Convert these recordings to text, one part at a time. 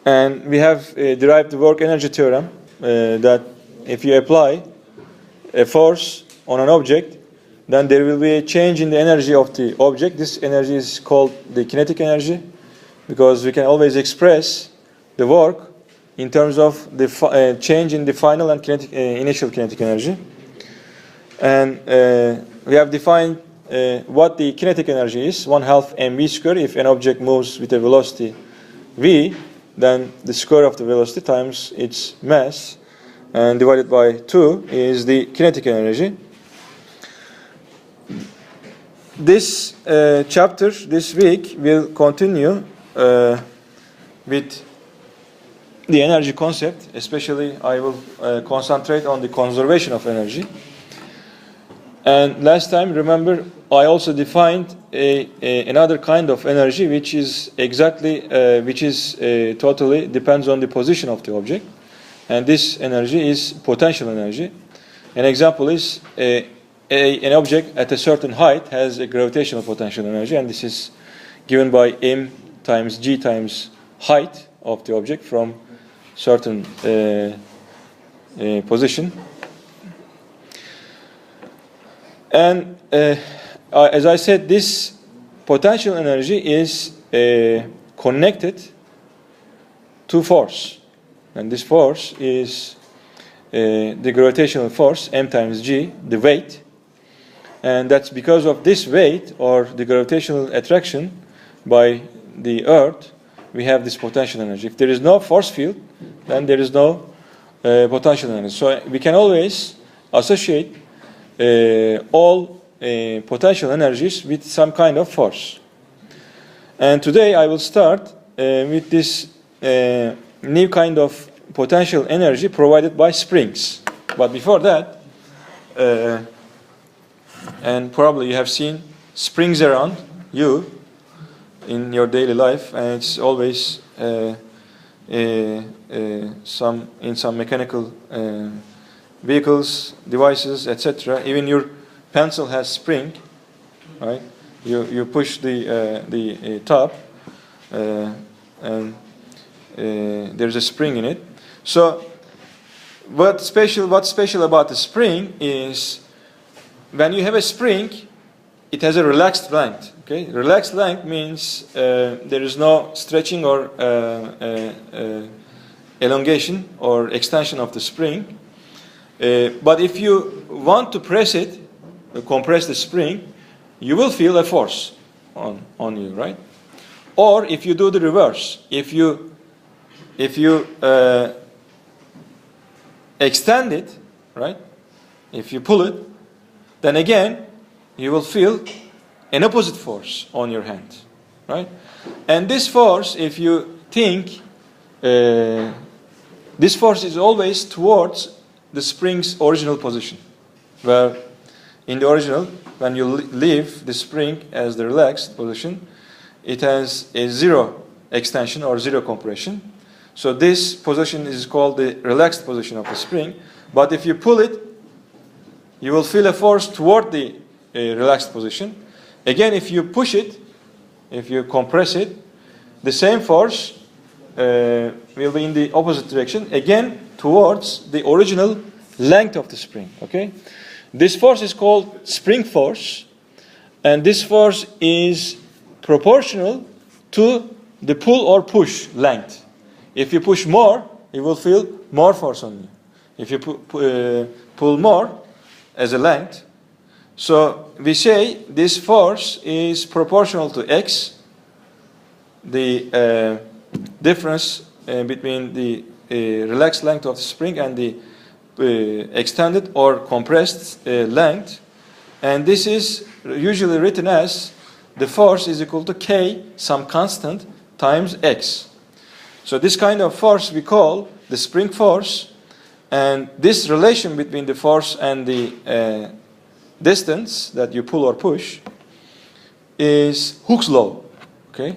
And we have derived the work energy theorem that if you apply a force on an object, then there will be a change in the energy of the object. This energy is called the kinetic energy, because we can always express the work in terms of the change in the final and initial kinetic energy. And we have defined what the kinetic energy is, 1/2 mv squared. If an object moves with a velocity v, then the square of the velocity times its mass and divided by 2 is the kinetic energy. This chapter this week will continue with the energy concept. Especially I will concentrate on the conservation of energy. And last time, remember, I also defined another kind of energy, which is totally depends on the position of the object, and this energy is potential energy. An example is an object at a certain height has a gravitational potential energy, and this is given by m times g times height of the object from certain position. And as I said, this potential energy is connected to force. And this force is the gravitational force, m times g, the weight. And that's because of this weight, or the gravitational attraction by the Earth, we have this potential energy. If there is no force field, then there is no potential energy. So we can always associate all potential energies with some kind of force. And today I will start with this new kind of potential energy provided by springs. But before that, and probably you have seen springs around you in your daily life, and it's always some mechanical vehicles, devices, etc. Even your pencil has spring, right? You push the top, and there's a spring in it. So, what's special about the spring is when you have a spring, it has a relaxed length. Okay, relaxed length means there is no stretching or elongation or extension of the spring. But if you want to press it, compress the spring, you will feel a force on you, right? Or if you do the reverse, if you extend it, right? If you pull it, then again you will feel an opposite force on your hand, right? And this force, if you think, this force is always towards the spring's original position, where in the original, when you leave the spring as the relaxed position, it has a zero extension or zero compression. So this position is called the relaxed position of the spring. But if you pull it, you will feel a force toward the relaxed position. Again, if you push it, if you compress it, the same force will be in the opposite direction, again towards the original length of the spring. Okay, this force is called spring force, and this force is proportional to the pull or push length. If you push more, you will feel more force on you. If you pull more as a length, so we say this force is proportional to x, the difference between the relaxed length of the spring and the extended or compressed length, and this is usually written as the force is equal to k, some constant, times x. So this kind of force we call the spring force, and this relation between the force and the distance that you pull or push is Hooke's law. Okay,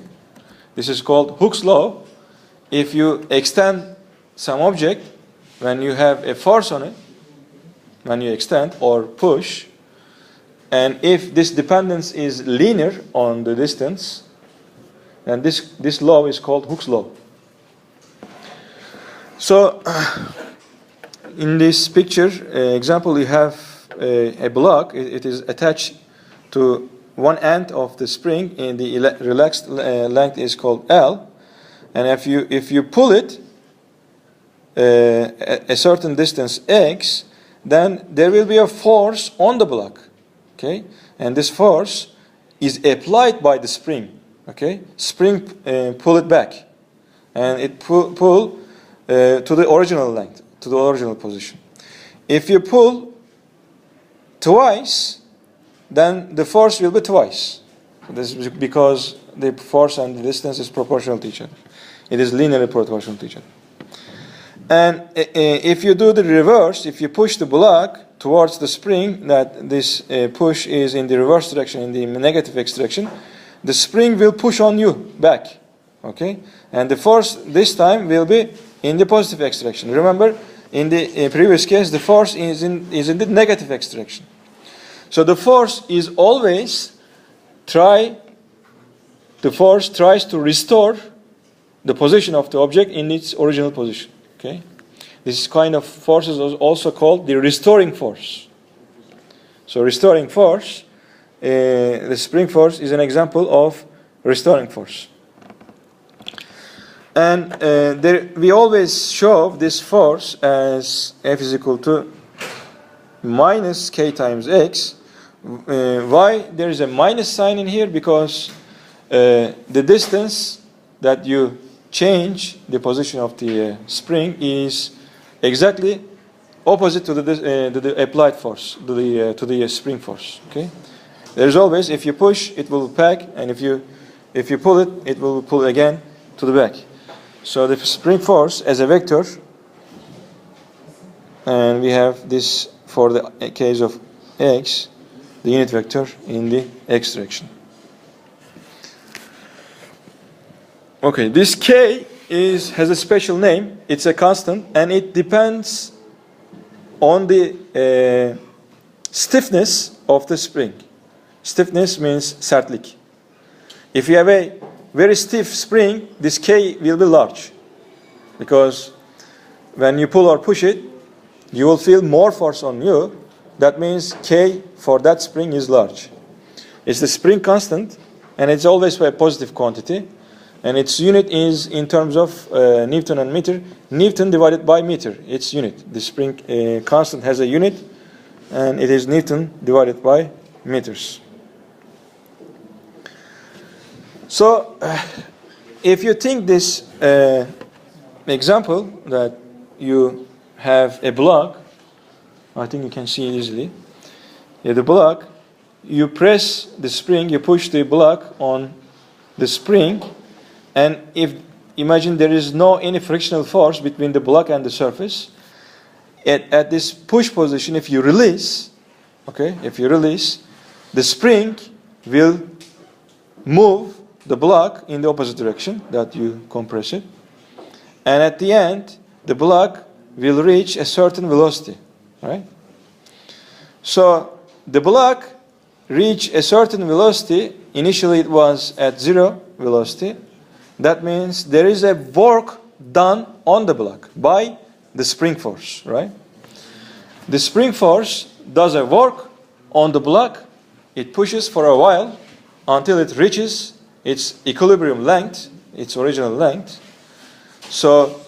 this is called Hooke's law. If you extend some object, when you have a force on it, when you extend or push, and if this dependence is linear on the distance, then this law is called Hooke's law. So in this picture example, you have a block. It is attached to one end of the spring, and the relaxed length is called L. And if you pull it a certain distance x, then there will be a force on the block. Okay, and this force is applied by the spring. Okay, spring pull it back, and it pull to the original length, to the original position. If you pull twice, then the force will be twice. This is because the force and the distance is proportional to each other. It is linearly proportional to each other. And if you do the reverse, if you push the block towards the spring, that this push is in the reverse direction, in the negative x direction, the spring will push on you back. Okay? And the force this time will be in the positive x direction. Remember, in the previous case, the force is in the negative x direction. So the force is always tries to restore the position of the object in its original position. Okay, this kind of force is also called the restoring force. So restoring force, the spring force is an example of restoring force. And we always show this force as F is equal to minus k times x. Why there is a minus sign in here? Because the distance that you change the position of the spring is exactly opposite to the applied force, to the spring force. Okay, there is always, if you push, it will back, and if you pull it, it will pull again to the back. So the spring force as a vector, and we have this for the case of x, the unit vector in the x direction. Okay, this k has a special name. It's a constant, and it depends on the stiffness of the spring. Stiffness means sertlik. If you have a very stiff spring, this k will be large, because when you pull or push it, you will feel more force on you. That means k for that spring is large. It's the spring constant, and it's always a positive quantity. And its unit is in terms of Newton and meter. Newton divided by meter, its unit. The spring constant has a unit, and it is Newton divided by meters. So, if you think this example that you have a block, I think you can see it easily. Yeah, the block, you press the spring, you push the block on the spring, and imagine there is no any frictional force between the block and the surface. At this push position, if you release, okay, the spring will move the block in the opposite direction that you compress it. And at the end, the block will reach a certain velocity, right? So the block reached a certain velocity. Initially, it was at 0 velocity. That means there is a work done on the block by the spring force, right? The spring force does a work on the block. It pushes for a while until it reaches its equilibrium length, its original length. So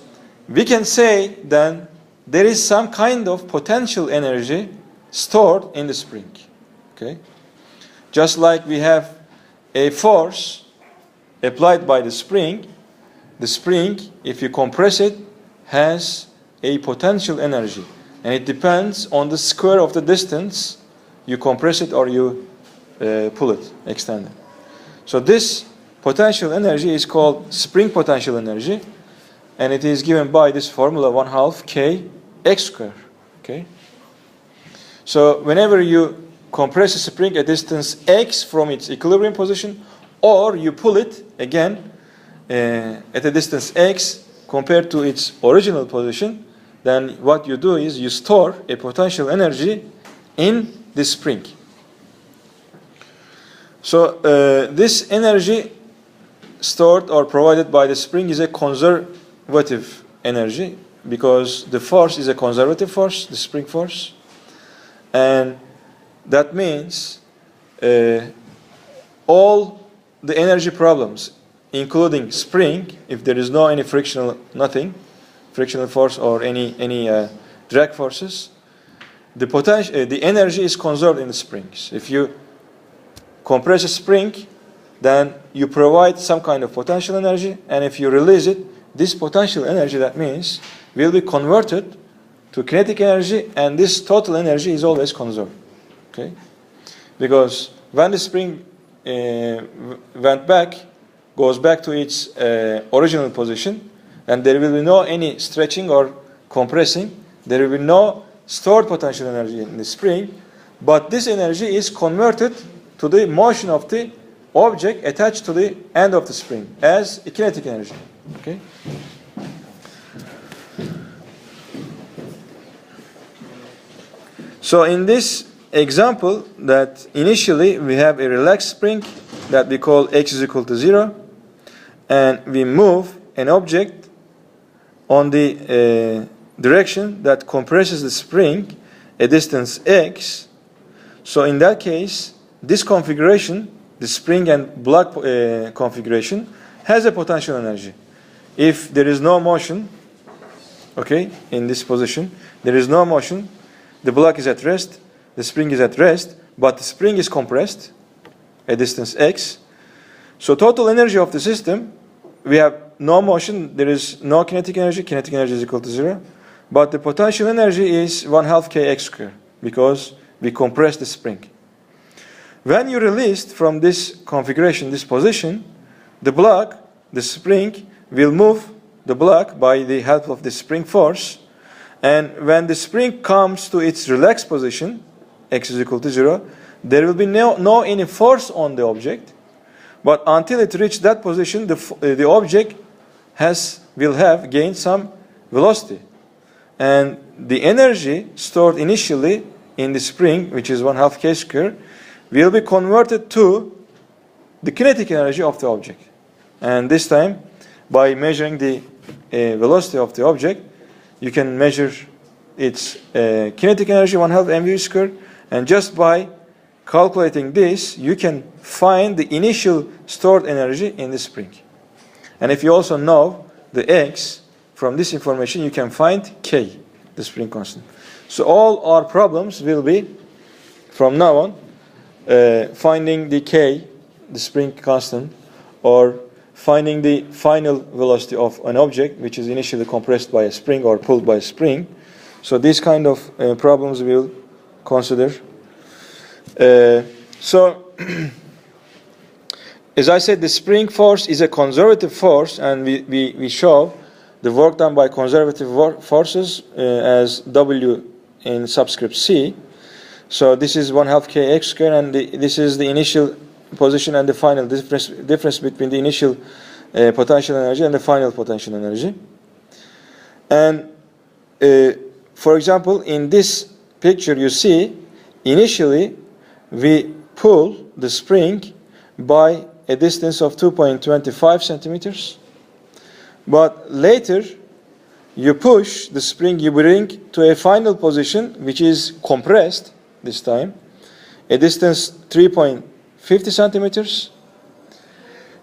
we can say then there is some kind of potential energy stored in the spring. Okay? Just like we have a force applied by the spring, if you compress it, has a potential energy. And it depends on the square of the distance you compress it or you pull it, extend it. So this potential energy is called spring potential energy, and it is given by this formula 1/2 k x squared. Okay? So whenever you compress a spring a distance x from its equilibrium position, or you pull it again at a distance x compared to its original position, then what you do is you store a potential energy in the spring. So this energy stored or provided by the spring is a conservative energy. because the force is a conservative force, the spring force, and that means all the energy problems, including spring, if there is no any frictional force or any drag forces, the energy is conserved in the springs. If you compress a spring, then you provide some kind of potential energy, and if you release it, this potential energy, that means, will be converted to kinetic energy, and this total energy is always conserved. Okay? Because when the spring goes back to its original position, and there will be no any stretching or compressing, there will be no stored potential energy in the spring, but this energy is converted to the motion of the object attached to the end of the spring as a kinetic energy. Okay? So in this example, that initially we have a relaxed spring that we call x is equal to 0, and we move an object on the direction that compresses the spring a distance x. So in that case, this configuration, the spring and block configuration, has a potential energy. If there is no motion, okay, in this position, there is no motion, the block is at rest, the spring is at rest, but the spring is compressed a distance x. So total energy of the system, we have no motion, there is no kinetic energy is equal to 0, but the potential energy is 1/2 kx squared, because we compress the spring. When you released from this configuration, this position, the spring will move the block by the help of the spring force, and when the spring comes to its relaxed position, x is equal to 0, there will be no any force on the object, but until it reaches that position, the object will have gained some velocity, and the energy stored initially in the spring, which is 1/2 k squared, will be converted to the kinetic energy of the object. And this time, by measuring the velocity of the object, you can measure its kinetic energy, 1/2 mv squared, and just by calculating this, you can find the initial stored energy in the spring. And if you also know the x, from this information you can find k, the spring constant. So all our problems will be, from now on, finding the k, the spring constant, or finding the final velocity of an object which is initially compressed by a spring or pulled by a spring. So these kind of problems we'll consider. As I said, the spring force is a conservative force, and we show the work done by conservative forces as W in subscript C. So this is 1/2 kx squared, and this is the initial position and the final difference between the initial potential energy and the final potential energy. And for example, in this picture you see, initially we pull the spring by a distance of 2.25 centimeters, but later you push the spring, you bring to a final position which is compressed this time, a distance 3.50 centimeters.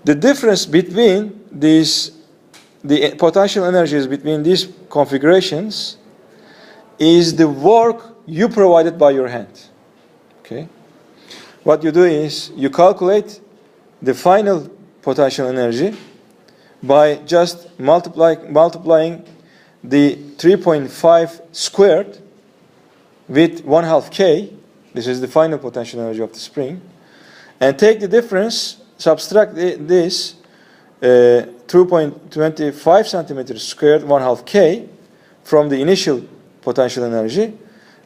The difference between these, the potential energies between these configurations, is the work you provided by your hand. Okay? What you do is you calculate the final potential energy by just multiplying the 3.5 squared with 1/2 k. This is the final potential energy of the spring, and take the difference, subtract this 2.25 centimeters squared 1/2 k from the initial potential energy.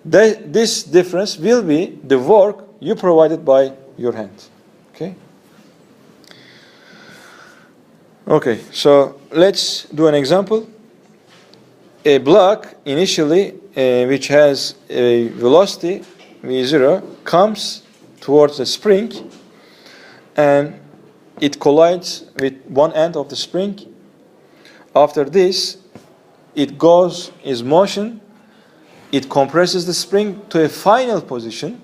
This difference will be the work you provided by your hand. Okay? Okay, so let's do an example. A block initially which has a velocity v0 comes towards the spring, and it collides with one end of the spring. After this, it is motion, it compresses the spring to a final position.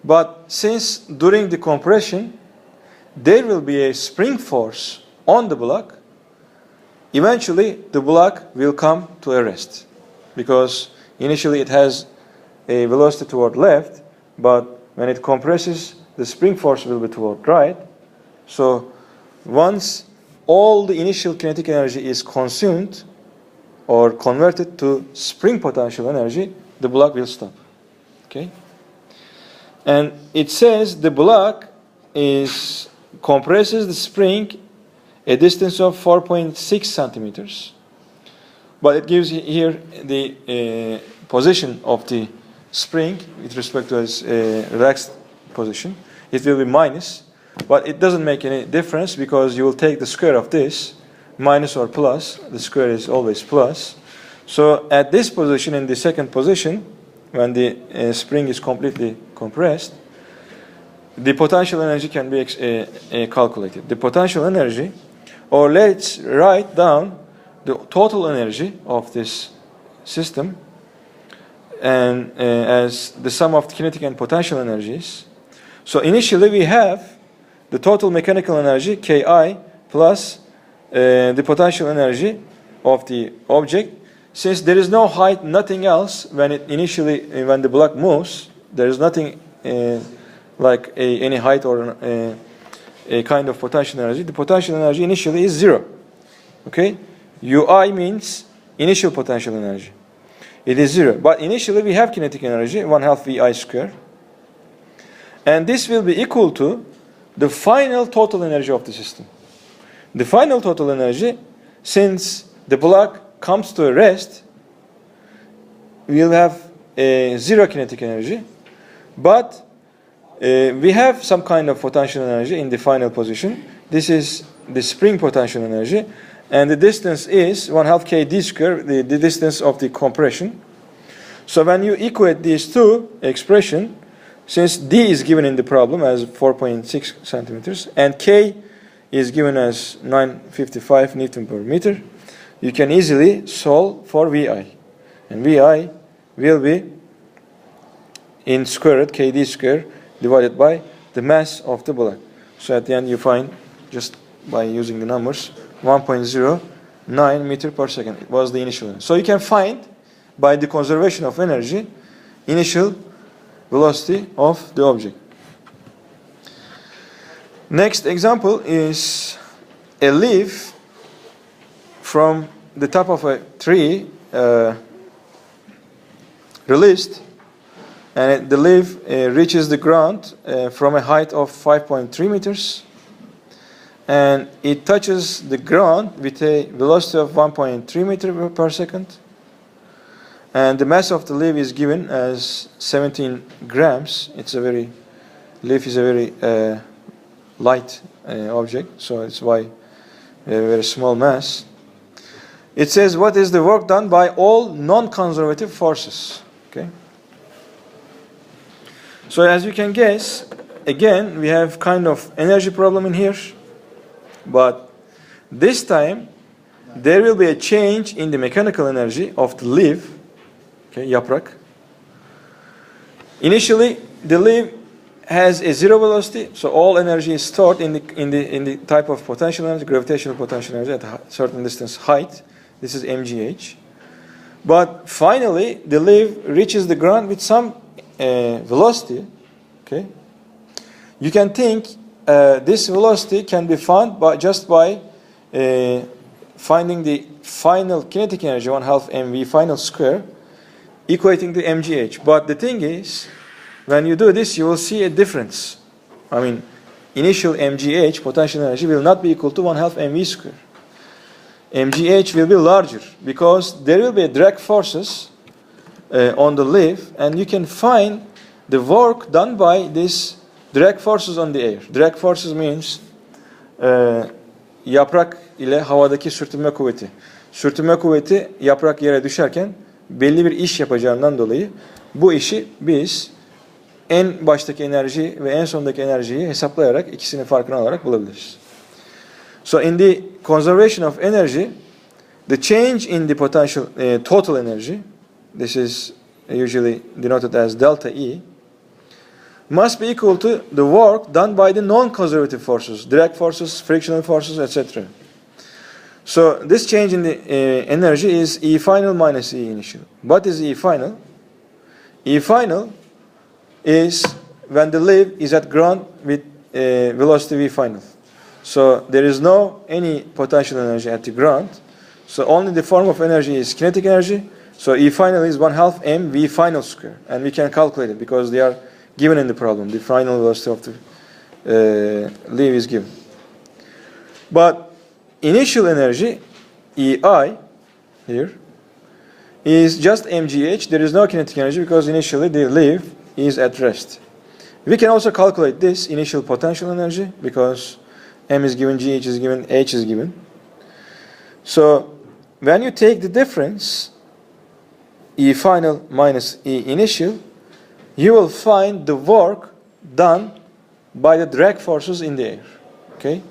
But since during the compression, there will be a spring force on the block, eventually the block will come to a rest. Because initially it has a velocity toward left, but when it compresses, the spring force will be toward right. So once all the initial kinetic energy is consumed or converted to spring potential energy, the block will stop. Okay? And it says the block compresses the spring a distance of 4.6 centimeters. But it gives here the position of the spring with respect to its relaxed position. It will be minus, but it doesn't make any difference because you will take the square of this, minus or plus. The square is always plus. So at this position, in the second position, when the spring is completely compressed, the potential energy can be calculated. The potential energy, or let's write down the total energy of this system and as the sum of the kinetic and potential energies. So initially we have the total mechanical energy, Ki, plus the potential energy of the object. Since there is no height, nothing else, when the block moves, there is nothing like any height or a kind of potential energy. The potential energy initially is 0. Okay? Ui means initial potential energy. It is 0. But initially we have kinetic energy, 1/2 Vi square. And this will be equal to the final total energy of the system. The final total energy, since the block comes to a rest, we will have a 0 kinetic energy. But we have some kind of potential energy in the final position. This is the spring potential energy. And the distance is 1/2 kd square, the distance of the compression. So when you equate these two expressions, since d is given in the problem as 4.6 centimeters, and k is given as 955 Newton per meter, you can easily solve for Vi. And Vi will be in square root kd square divided by the mass of the block. So at the end you find, just by using the numbers, 1.09 meter per second. It was the initial energy. So you can find, by the conservation of energy, initial velocity of the object. Next example is a leaf from the top of a tree released, and the leaf reaches the ground from a height of 5.3 meters. And it touches the ground with a velocity of 1.3 meter per second. And the mass of the leaf is given as 17 grams. Leaf is a very light object, so it's why we have a very small mass. It says, what is the work done by all non-conservative forces? Okay. So as you can guess, again, we have kind of energy problem in here. But this time, there will be a change in the mechanical energy of the leaf, okay, yaprak. Initially, the leaf has a 0 velocity, so all energy is stored in the type of potential energy, gravitational potential energy at a certain distance height. This is mgh. But finally, the leaf reaches the ground with some velocity. Okay, you can think. This velocity can be found just by finding the final kinetic energy, 1/2 mv final square, equating the mgh. But the thing is, when you do this, you will see a difference. I mean, initial mgh, potential energy, will not be equal to 1/2 mv square. Mgh will be larger because there will be drag forces on the leaf, and you can find the work done by this drag forces on the air. Drag forces means yaprak ile havadaki sürtünme kuvveti. Sürtünme kuvveti yaprak yere düşerken belli bir iş yapacağından dolayı bu işi biz en baştaki enerji ve en sondaki enerjiyi hesaplayarak ikisinin farkını alarak bulabiliriz. So in the conservation of energy, the change in the potential total energy, this is usually denoted as delta E, must be equal to the work done by the non-conservative forces, direct forces, frictional forces, etc. So this change in the energy is E final minus E initial. What is E final? E final is when the leaf is at ground with velocity V final. So there is no any potential energy at the ground. So only the form of energy is kinetic energy. So E final is 1/2 m V final square. And we can calculate it because they are given in the problem. The final velocity of the leaf is given. But initial energy, EI, here, is just mgh. There is no kinetic energy because initially the leaf is at rest. We can also calculate this initial potential energy because m is given, gh is given, h is given. So when you take the difference, E final minus E initial, you will find the work done by the drag forces in the air. Okay?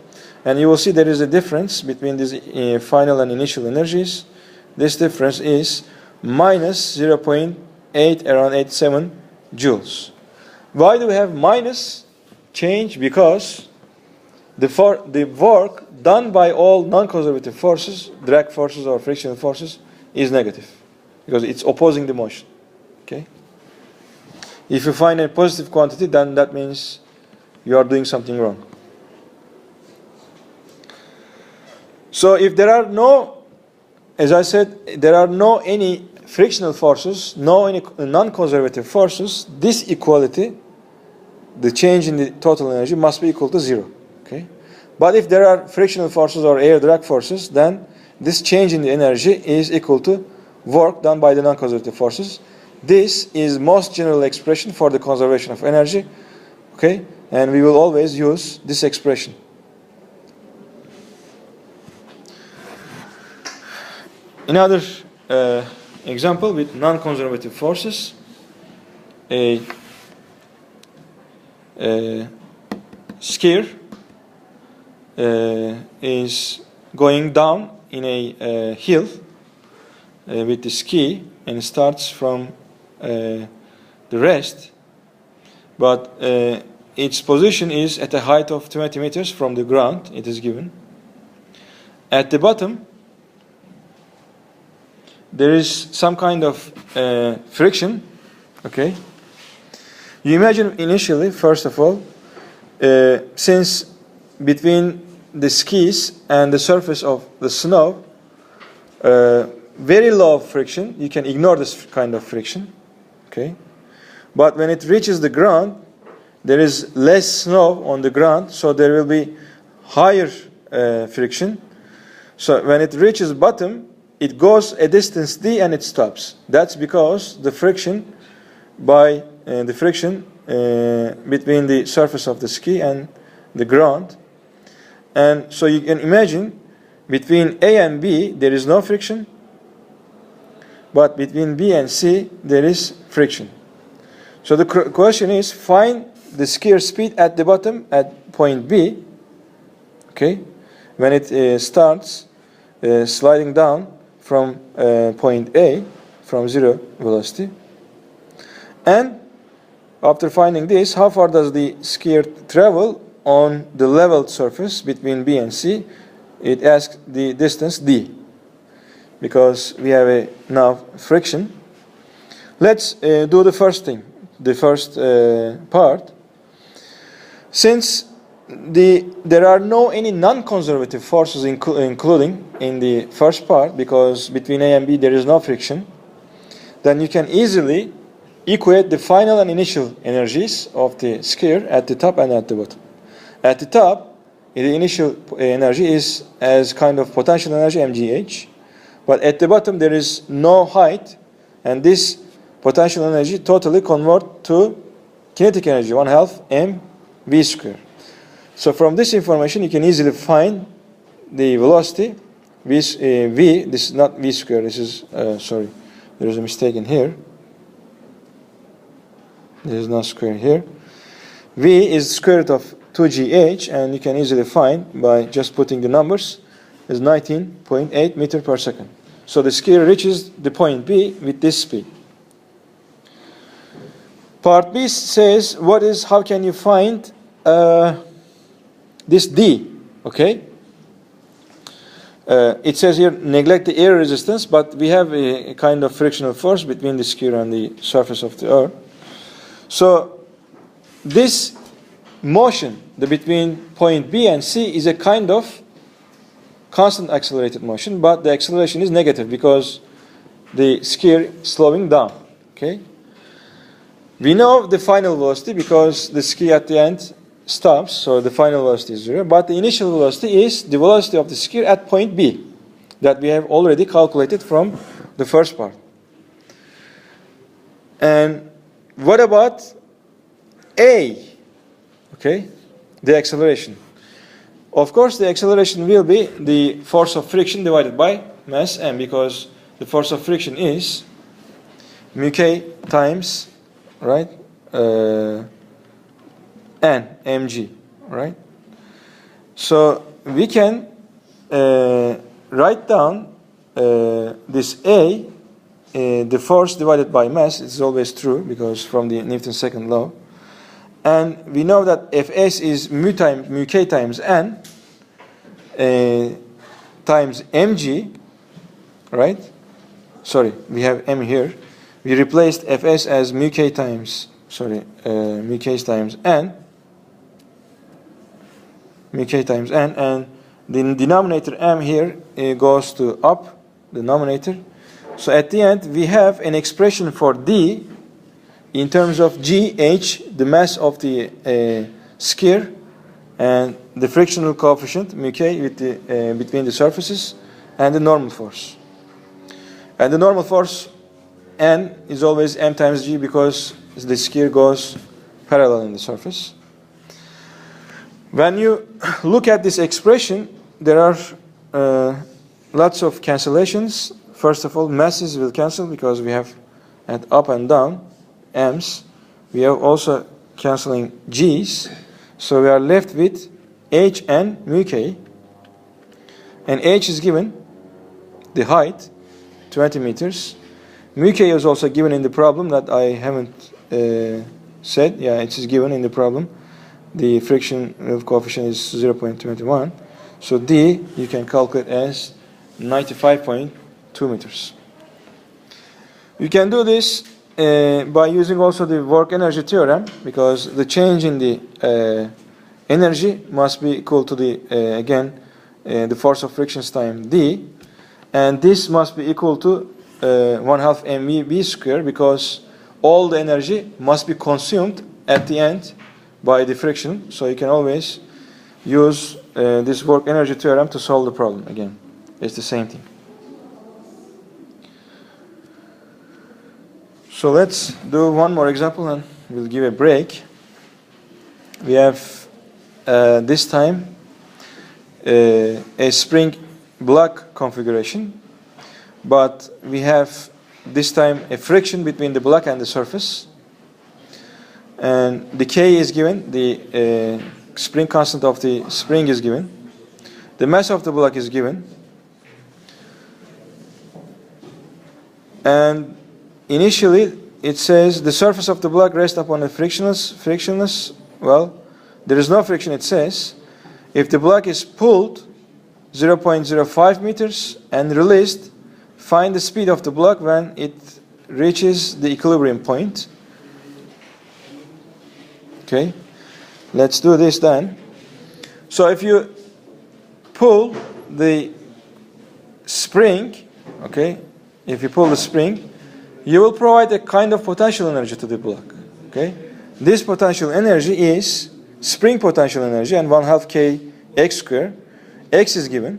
And you will see there is a difference between these final and initial energies. This difference is minus 0.8 around 87 joules. Why do we have minus change? Because the work done by all non-conservative forces, drag forces or frictional forces, is negative because it's opposing the motion. Okay? If you find a positive quantity, then that means you are doing something wrong. So if there are no, as I said, there are no any frictional forces, no any non-conservative forces, this equality, the change in the total energy, must be equal to 0. Okay? But if there are frictional forces or air drag forces, then this change in the energy is equal to work done by the non-conservative forces. This is most general expression for the conservation of energy. Okay? And we will always use this expression. Another example with non-conservative forces, a skier is going down in a hill with the ski and starts from the rest, but its position is at a height of 20 meters from the ground, it is given. At the bottom, there is some kind of friction, okay? You imagine initially, first of all, since between the skis and the surface of the snow, very low friction, you can ignore this kind of friction, okay? But when it reaches the ground, there is less snow on the ground, so there will be higher friction. So when it reaches bottom, it goes a distance d and it stops. That's because the friction between the surface of the ski and the ground. And so you can imagine between A and B there is no friction, but between B and C there is friction. So the question is, find the skier speed at the bottom at point B, okay, when it starts sliding down from point A, from 0 velocity. And after finding this, how far does the skier travel on the leveled surface between B and C? It asks the distance d, because we have now friction. Let's do the first thing, the first part. Since there are no any non-conservative forces including in the first part, because between A and B there is no friction, then you can easily equate the final and initial energies of the skier at the top and at the bottom. At the top, the initial energy is as kind of potential energy, mgh, but at the bottom there is no height, and this potential energy totally convert to kinetic energy, 1/2 m v square. So from this information, you can easily find the velocity v. This is not v square. This is sorry, there is a mistake in here. There is no square here. V is square root of 2gh, and you can easily find by just putting the numbers is 19.8 meter per second. So the sphere reaches the point B with this speed. Part B says, how can you find this D? Okay. It says here, neglect the air resistance, but we have a kind of frictional force between the sphere and the surface of the Earth. So this motion between point B and C is a kind of constant accelerated motion, but the acceleration is negative because the sphere is slowing down. Okay. We know the final velocity because the sphere at the end stops, so the final velocity is 0. But the initial velocity is the velocity of the sphere at point B that we have already calculated from the first part. And what about A? Okay, the acceleration. Of course, the acceleration will be the force of friction divided by mass m, because the force of friction is mu k times, right, n mg, right? So we can write down this A, the force divided by mass. It's always true because from the Newton's second law. And we know that Fs is mu k times n times mg, right? Sorry, we have m here. We replaced Fs as mu k times, mu k times n, and the denominator m here goes to up, the numerator. So at the end, we have an expression for D in terms of gh, the mass of the sphere, and the frictional coefficient mu k with the, between the surfaces, and the normal force. And the normal force n is always m times g because the sphere goes parallel in the surface. When you look at this expression, there are lots of cancellations. First of all, masses will cancel because we have at up and down m's. We have also cancelling g's. So we are left with h and mu k. And h is given, the height, 20 meters. Mu k is also given in the problem that I haven't said. Yeah, it is given in the problem. The friction coefficient is 0.21. So D you can calculate as 95.2 meters. You can do this by using also the work energy theorem, because the change in the energy must be equal to the the force of friction times D, and this must be equal to 1/2 mv square, because all the energy must be consumed at the end by the friction. So you can always use this work energy theorem to solve the problem. Again, it's the same thing. So let's do one more example and we'll give a break. We have this time a spring block configuration, but we have this time a friction between the block and the surface, and the K is given, the spring constant of the spring is given, the mass of the block is given, and initially it says the surface of the block rests upon a frictionless. Well, there is no friction, it says. If the block is pulled 0.05 meters and released, find the speed of the block when it reaches the equilibrium point. Okay, let's do this then. So if you pull the spring, okay, if you pull the spring, you will provide a kind of potential energy to the block. Okay, this potential energy is spring potential energy, and 1/2 k x square. X is given.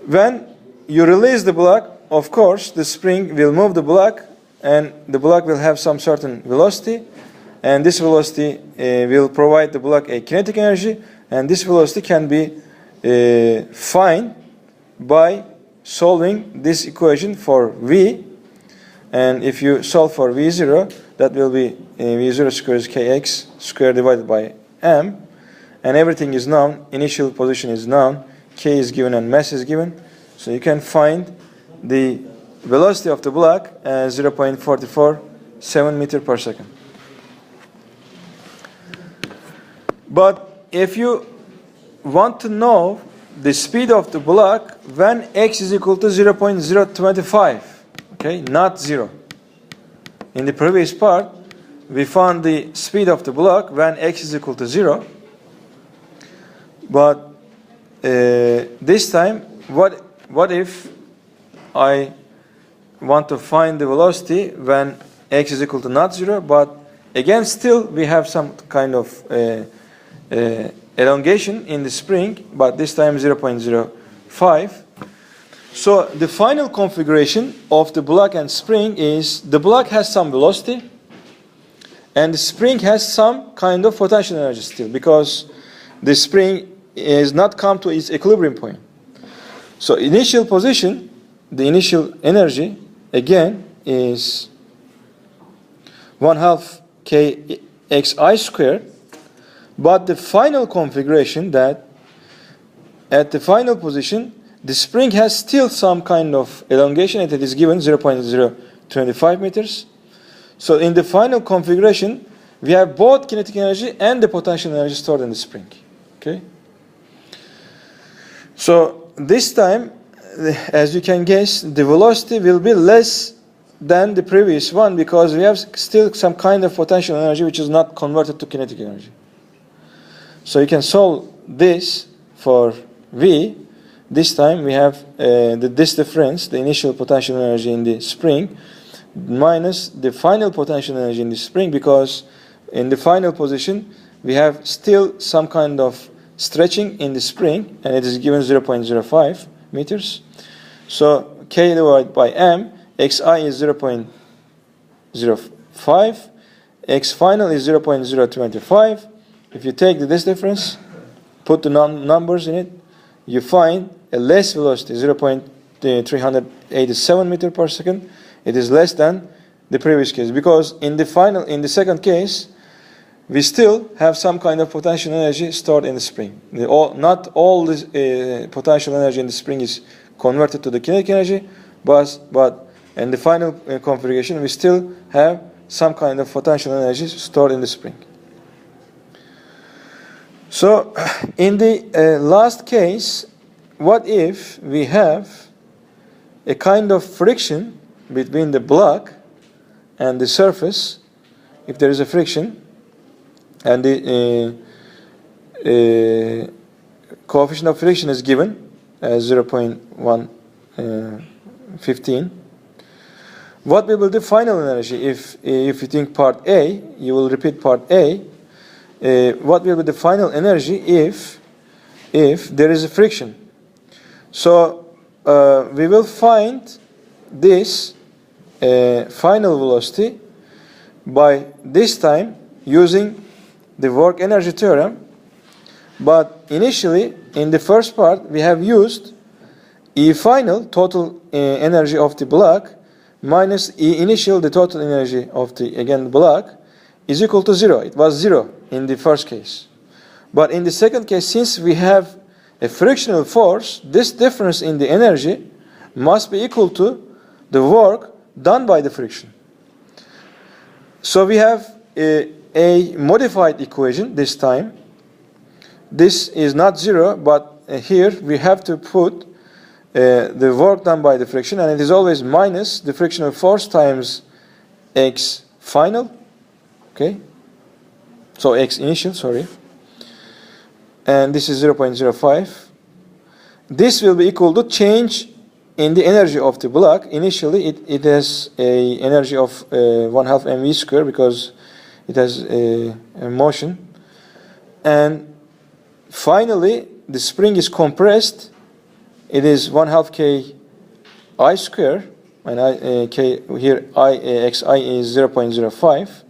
When you release the block, of course, the spring will move the block, and the block will have some certain velocity, and this velocity will provide the block a kinetic energy, and this velocity can be found by solving this equation for V. And if you solve for V0, that will be V0 square is kx square divided by m, and everything is known. Initial position is known, k is given and mass is given. So you can find the velocity of the block as 0.447 meter per second. But if you want to know the speed of the block when x is equal to 0.025, okay, not 0. In the previous part, we found the speed of the block when x is equal to 0. But this time, what if I want to find the velocity when x is equal to not 0, but again still we have some kind of elongation in the spring, but this time 0.05. So the final configuration of the block and spring is the block has some velocity and the spring has some kind of potential energy still, because the spring is not come to its equilibrium point. So initial position, the initial energy again is 1/2 kxi squared, but the final configuration that at the final position the spring has still some kind of elongation, and it is given 0.025 meters. So in the final configuration we have both kinetic energy and the potential energy stored in the spring. Okay. So this time, as you can guess, the velocity will be less than the previous one, because we have still some kind of potential energy which is not converted to kinetic energy. So you can solve this for V. This time we have this difference, the initial potential energy in the spring minus the final potential energy in the spring, because in the final position we have still some kind of stretching in the spring, and it is given 0.05 meters. So k divided by m, xi is 0.05, x final is 0.025. If you take this difference, put the numbers in it, you find a less velocity, 0.387 meter per second. It is less than the previous case, because in the second case, we still have some kind of potential energy stored in the spring. Not all this potential energy in the spring is converted to the kinetic energy, but in the final configuration, we still have some kind of potential energy stored in the spring. So in the last case, what if we have a kind of friction between the block and the surface? If there is a friction and the coefficient of friction is given as 0.115, what will be the final energy? If you think part A, you will repeat part A. What will be the final energy if there is a friction? So we will find this final velocity by this time using the work energy theorem. But initially, in the first part, we have used E final, total energy of the block, minus E initial, the total energy of the block, is equal to 0. It was 0 in the first case. But in the second case, since we have a frictional force, this difference in the energy must be equal to the work done by the friction. So we have a modified equation this time. This is not 0, but here we have to put the work done by the friction, and it is always minus the frictional force times x final. Okay, so x initial, sorry, and this is 0.05. This will be equal to change in the energy of the block. Initially it has a energy of 1/2 mv square, because it has a motion, and finally the spring is compressed. It is 1/2 k I square, and k here xi is 0.05.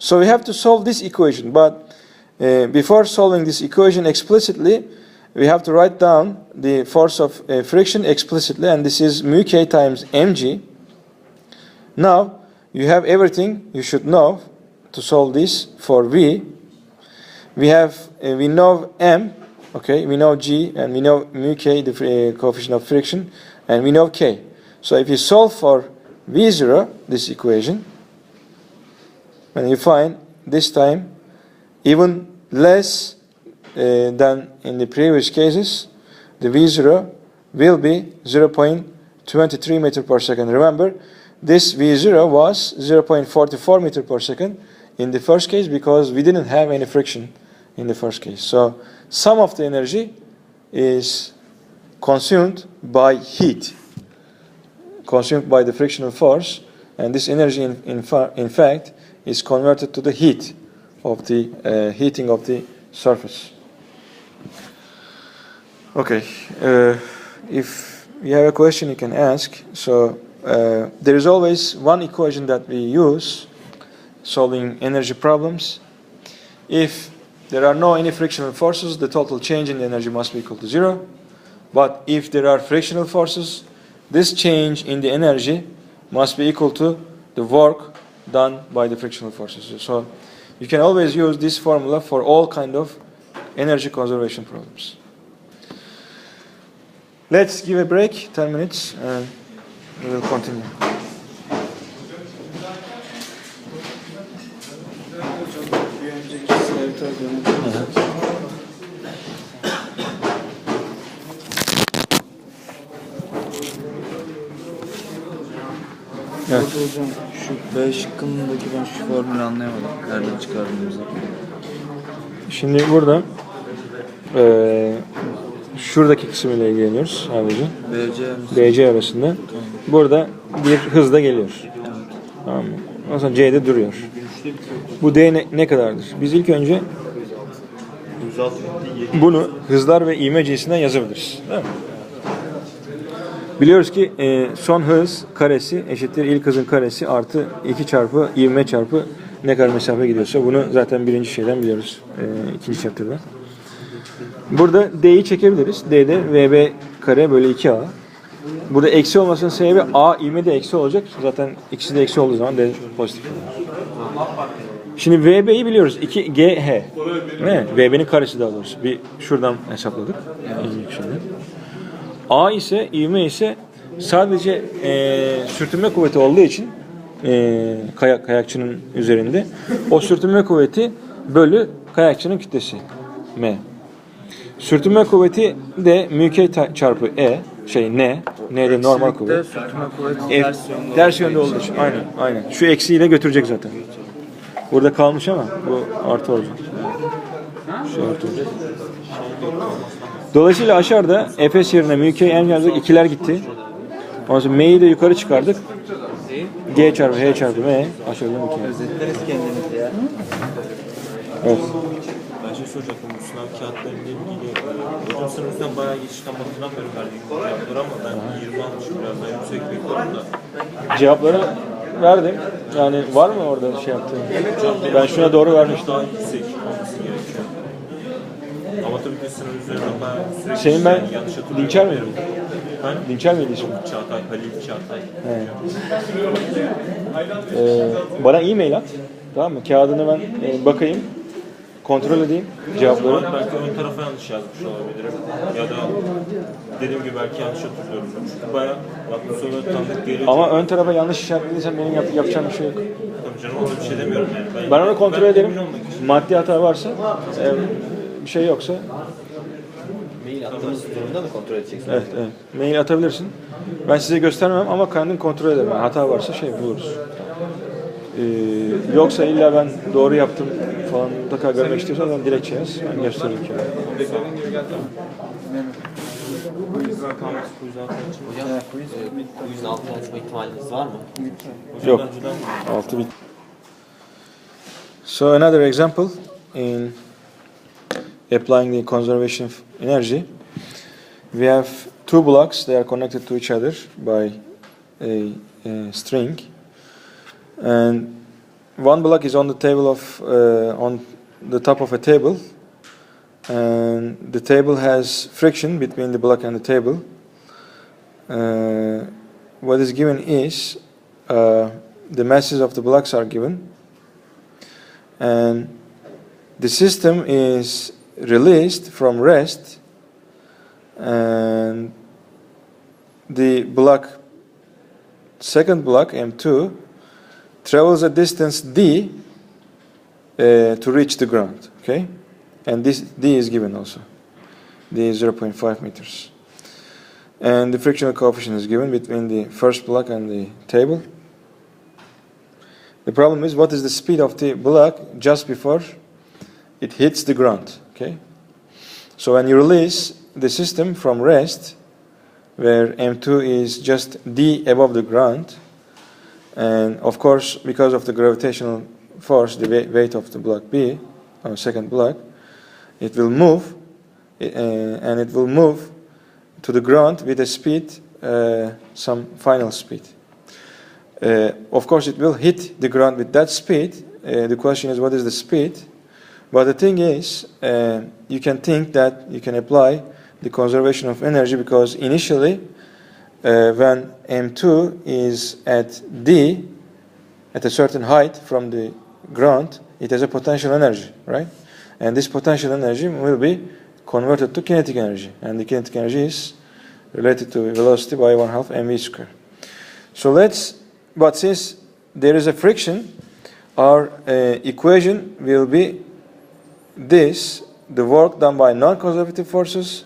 So we have to solve this equation, but before solving this equation explicitly, we have to write down the force of friction explicitly, and this is mu k times mg. Now you have everything you should know to solve this for V. We know m Okay, we know G and we know mu K, the coefficient of friction, and we know K. So if you solve for V0, this equation, and you find this time even less than in the previous cases, the V0 will be 0.23 meter per second. Remember, this V0 was 0.44 meter per second in the first case because we didn't have any friction in the first case. So some of the energy is consumed by heat, consumed by the frictional force, and this energy in fact is converted to the heat of the heating of the surface. Okay, if you have a question you can ask. So there is always one equation that we use solving energy problems. If there are no any frictional forces, the total change in the energy must be equal to 0. But if there are frictional forces, this change in the energy must be equal to the work done by the frictional forces. So you can always use this formula for all kind of energy conservation problems. Let's give a break, 10 minutes, and we will continue. Evet. Hocam şu B şıkkındaki ben şu formülü anlayamadım. Nereden çıkardığımızı. Şimdi burada şuradaki kısmı ile ilgileniyoruz sadece. BC arasında. Tamam. Burada bir hızla geliyor. Evet. Tamam mı? Ondan sonra C'de duruyor. Bu D ne kadardır? Biz ilk önce bunu hızlar ve ivme cinsinden yazabiliriz. Değil mi? Biliyoruz ki son hız karesi eşittir ilk hızın karesi artı 2 çarpı ivme çarpı ne kadar mesafe gidiyorsa bunu zaten birinci şeyden biliyoruz. İkinci chapter'da. Burada D'yi çekebiliriz. D'de VB kare bölü 2A. Burada eksi olmasının sebebi A ivme de eksi olacak. Zaten ikisi de eksi olduğu zaman D pozitif olur. Şimdi VB'yi biliyoruz. 2GH. Ne? VB'nin karesi daha doğrusu. Bir şuradan hesapladık. A ise, ivme ise sadece sürtünme kuvveti olduğu için kayakçının üzerinde o sürtünme kuvveti bölü kayakçının kütlesi M. Sürtünme kuvveti de mü K çarpı N. N de normal kuvvet. Sürtünme kuvveti ters yönde olduğu için. Aynen. Şu eksiyle götürecek zaten. Burada kalmış ama bu artı olacak. Şu artı olacak. Dolayısıyla aşağıda Fs yerine mü K M yazdık. İkiler gitti. Ondan sonra M'yi de yukarı çıkardık. G çarpı H çarpı M aşağıda mü K. Özetleriz kendimizi ya. Evet. Ben şey soracaktım, bu sınav kağıtlarıyla ilgili. Hocam sınıftan bayağı geçişten bakımdan beri verdiğim cevaplar ama ben 20 almışım, biraz daha yüksek bekliyorum da. Cevapları verdim. Yani var mı orada şey yaptığın? Ben şuna doğru vermiştim. Daha yüksek olması gerekiyor. Ama tabii ki sınav üzerinde bayağı sürekli senin ben yanlış hatırlıyorum. Dinçer miydi? Dinçer miydi ismi? Çağatay, Halil Çağatay. Bana e-mail at. Tamam mı? Kağıdını ben bakayım. Kontrol edeyim cevapları. Belki ön tarafa yanlış yazmış olabilirim. Ya da dediğim gibi belki yanlış hatırlıyorum. Çünkü bayağı bak bu soru tanıdık geliyor. Ama ön tarafa yanlış işaretlediysem benim yapacağım bir şey yok. Tabii canım, orada bir şey demiyorum yani. Ben onu kontrol ederim. Maddi hata varsa, bir şey yoksa. Mail attığımız durumda da kontrol edeceksin. Evet. Mail atabilirsin. Ben size göstermem ama kendim kontrol ederim. Yani hata varsa buluruz. Yoksa illa ben doğru yaptım falan mutlaka görmek istiyorsan ben dilekçe yaz. Ben gösteririm ki. Hocam, quizin altına yazma ihtimaliniz var mı? Yok. Altı bit. So another example in applying the conservation of energy. We have two blocks. They are connected to each other by a string. And one block is on the table of on the top of a table, and the table has friction between the block and the table. What is given is the masses of the blocks are given, and the system is released from rest, and the second block M2 travels a distance d to reach the ground. Okay, and this d is given also. D is 0.5 meters, and the frictional coefficient is given between the first block and the table. The problem is, what is the speed of the block just before it hits the ground? Okay, so when you release the system from rest, where M2 is just d above the ground, and of course because of the gravitational force, the weight of the block B, or second block, it will move, and it will move to the ground with a speed, some final speed. Of course, it will hit the ground with that speed. The question is, what is the speed? But the thing is, you can think that you can apply the conservation of energy, because initially, when M2 is at D, at a certain height from the ground, it has a potential energy, right? And this potential energy will be converted to kinetic energy, and the kinetic energy is related to velocity by 1/2 mv square. So but since there is a friction, our equation will be this: the work done by non-conservative forces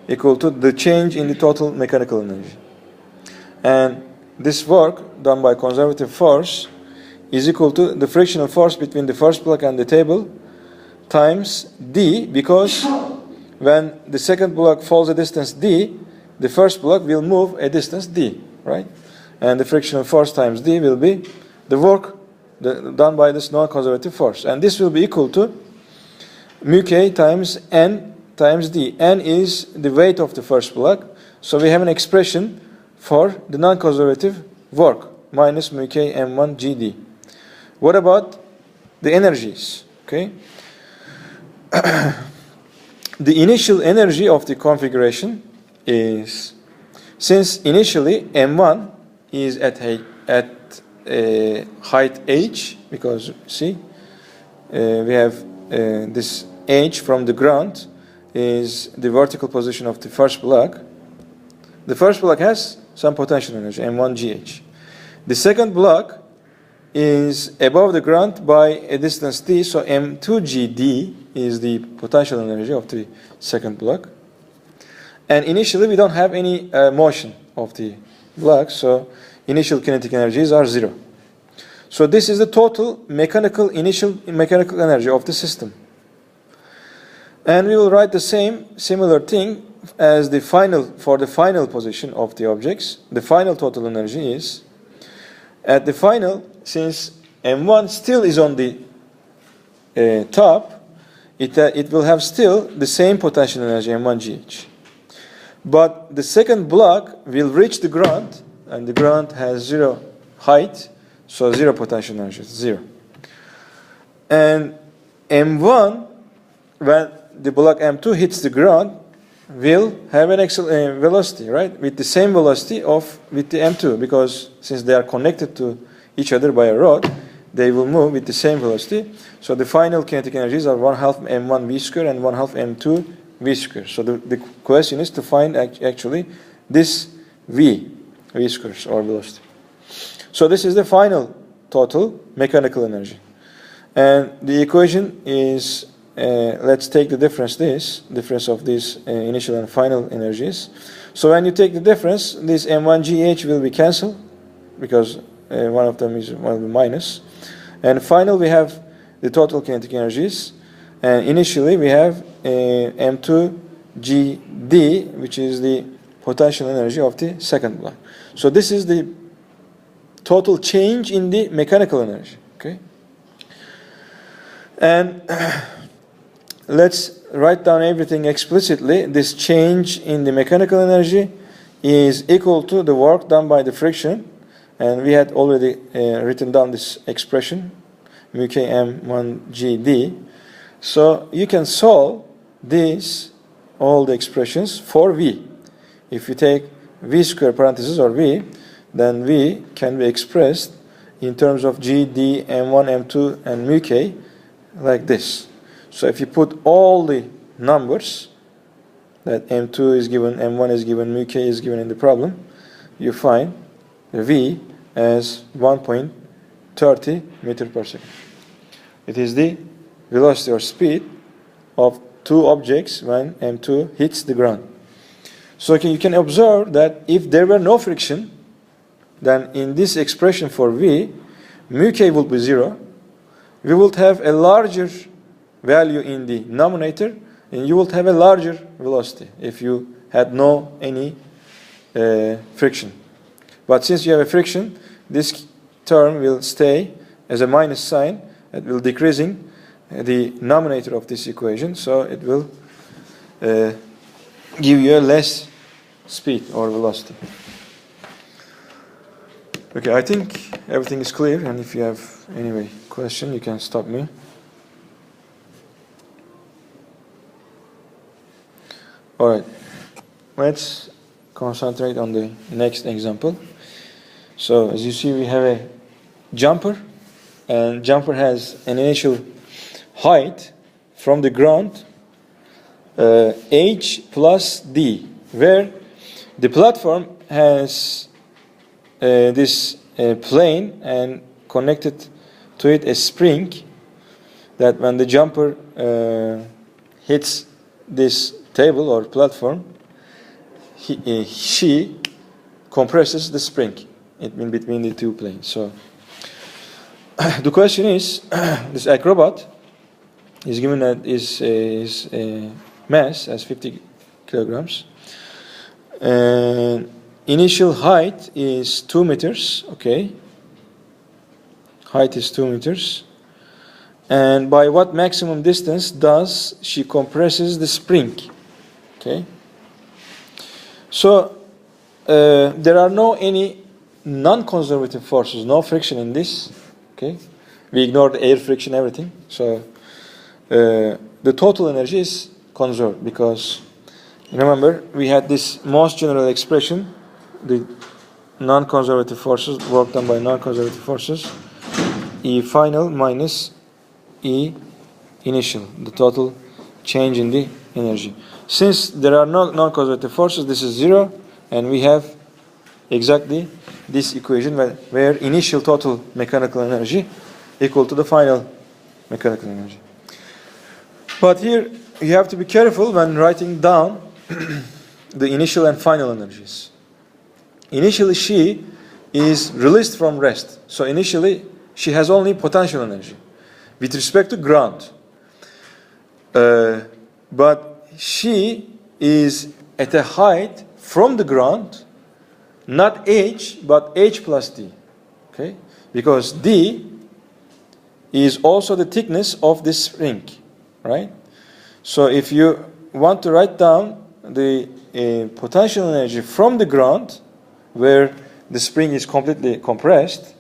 equal to the change in the total mechanical energy. And this work done by conservative force is equal to the frictional force between the first block and the table times d, because when the second block falls a distance d, the first block will move a distance d, right? And the frictional force times d will be the work done by this non-conservative force. And this will be equal to mu k times n times d. N is the weight of the first block. So we have an expression for the non-conservative work, minus mu k m1 gd. What about the energies? Okay. The initial energy of the configuration is, since initially m1 is at a height h, because see, we have this h from the ground is the vertical position of the first block. The first block has some potential energy, m1 gh. The second block is above the ground by a distance d, so m2 gd is the potential energy of the second block. And initially we don't have any motion of the block, so initial kinetic energies are 0. So this is the total initial mechanical energy of the system. And we will write the similar thing as for the final position of the objects. The final total energy is, at the final, since m1 still is on the top, it will have still the same potential energy, m1 gh. But the second block will reach the ground, and the ground has 0 height, so 0 potential energy, 0. And m1, when the block m2 hits the ground, will have an velocity, right? With the same velocity with the m2, because since they are connected to each other by a rod, they will move with the same velocity. So the final kinetic energies are 1/2 m1 v square and 1/2 m2 v square. So the question is to find actually this v squares, or velocity. So this is the final total mechanical energy. And the equation is, let's take the difference of these initial and final energies. So when you take the difference, this m1 gh will be cancelled, because one of them will be minus. And final, we have the total kinetic energies. And initially, we have m2 gd, which is the potential energy of the second block. So this is the total change in the mechanical energy. Okay. And let's write down everything explicitly. This change in the mechanical energy is equal to the work done by the friction. And we had already written down this expression, mu k m1 gd. So you can solve all the expressions for v. If you take v square parenthesis or v, then v can be expressed in terms of gd, m1, m2, and mu k like this. So if you put all the numbers, that M2 is given, M1 is given, mu k is given in the problem, you find the V as 1.30 meter per second. It is the velocity or speed of two objects when M2 hits the ground. So you can observe that if there were no friction, then in this expression for V, mu k would be 0. We would have a larger value in the numerator, and you would have a larger velocity if you had no any friction. But since you have a friction, this term will stay as a minus sign. It will decreasing the numerator of this equation, so it will give you a less speed or velocity. Okay, I think everything is clear, and if you have any question, you can stop me. All right, let's concentrate on the next example. So as you see, we have a jumper, and jumper has an initial height from the ground h plus d, where the platform has this plane and connected to it a spring that when the jumper hits this table or platform, she compresses the spring in between the two planes. So the question is, this acrobat is given that his mass as 50 kilograms. And initial height is 2 meters, okay. Height is 2 meters. And by what maximum distance does she compresses the spring? Okay. So there are no any non-conservative forces, no friction in this. Okay. We ignore the air friction, everything. So the total energy is conserved because remember we had this most general expression, the non-conservative forces, work done by non-conservative forces, E final minus E initial, the total change in the energy. Since there are no non-conservative forces, this is 0, and we have exactly this equation where initial total mechanical energy equal to the final mechanical energy. But here you have to be careful when writing down the initial and final energies. Initially she is released from rest. So initially she has only potential energy with respect to ground. But she is at a height from the ground, not h, but h plus d. Okay? Because d is also the thickness of this spring. Right? So if you want to write down the potential energy from the ground, where the spring is completely compressed,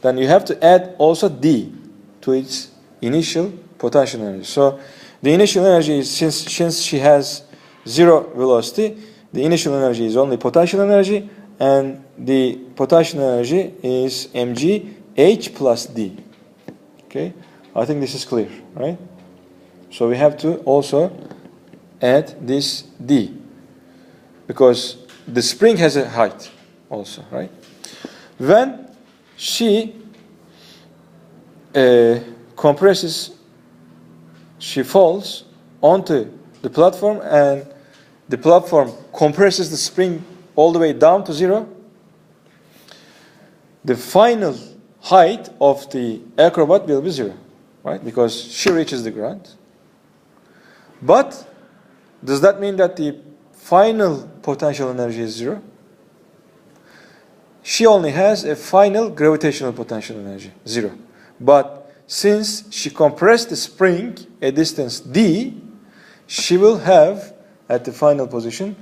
then you have to add also d to its initial potential energy. So the initial energy is, since she has 0 velocity, the initial energy is only potential energy, and the potential energy is mg h plus d. Okay, I think this is clear, right? So we have to also add this d, because the spring has a height also, right? When she compresses, she falls onto the platform, and the platform compresses the spring all the way down to 0. The final height of the acrobat will be 0, right? Because she reaches the ground. But does that mean that the final potential energy is 0? She only has a final gravitational potential energy, 0. But since she compressed the spring a distance d, she will have at the final position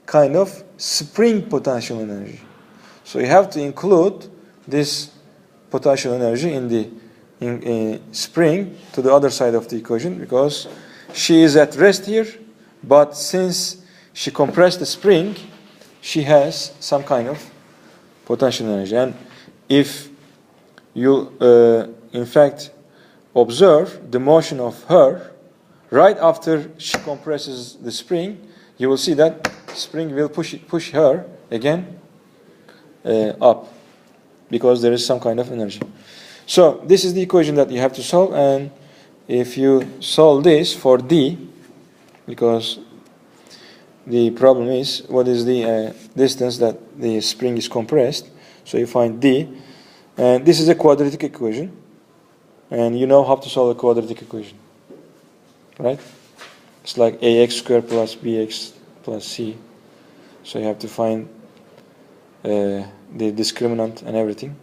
kind of spring potential energy. So you have to include this potential energy in the spring to the other side of the equation, because she is at rest here, but since she compressed the spring, she has some kind of potential energy. And if you in fact observe the motion of her right after she compresses the spring, you will see that spring will push her again up, because there is some kind of energy. So this is the equation that you have to solve, and if you solve this for D, because the problem is what is the distance that the spring is compressed, so you find D, and this is a quadratic equation, and you know how to solve a quadratic equation, right? It's like ax squared plus bx plus c, so you have to find the discriminant and everything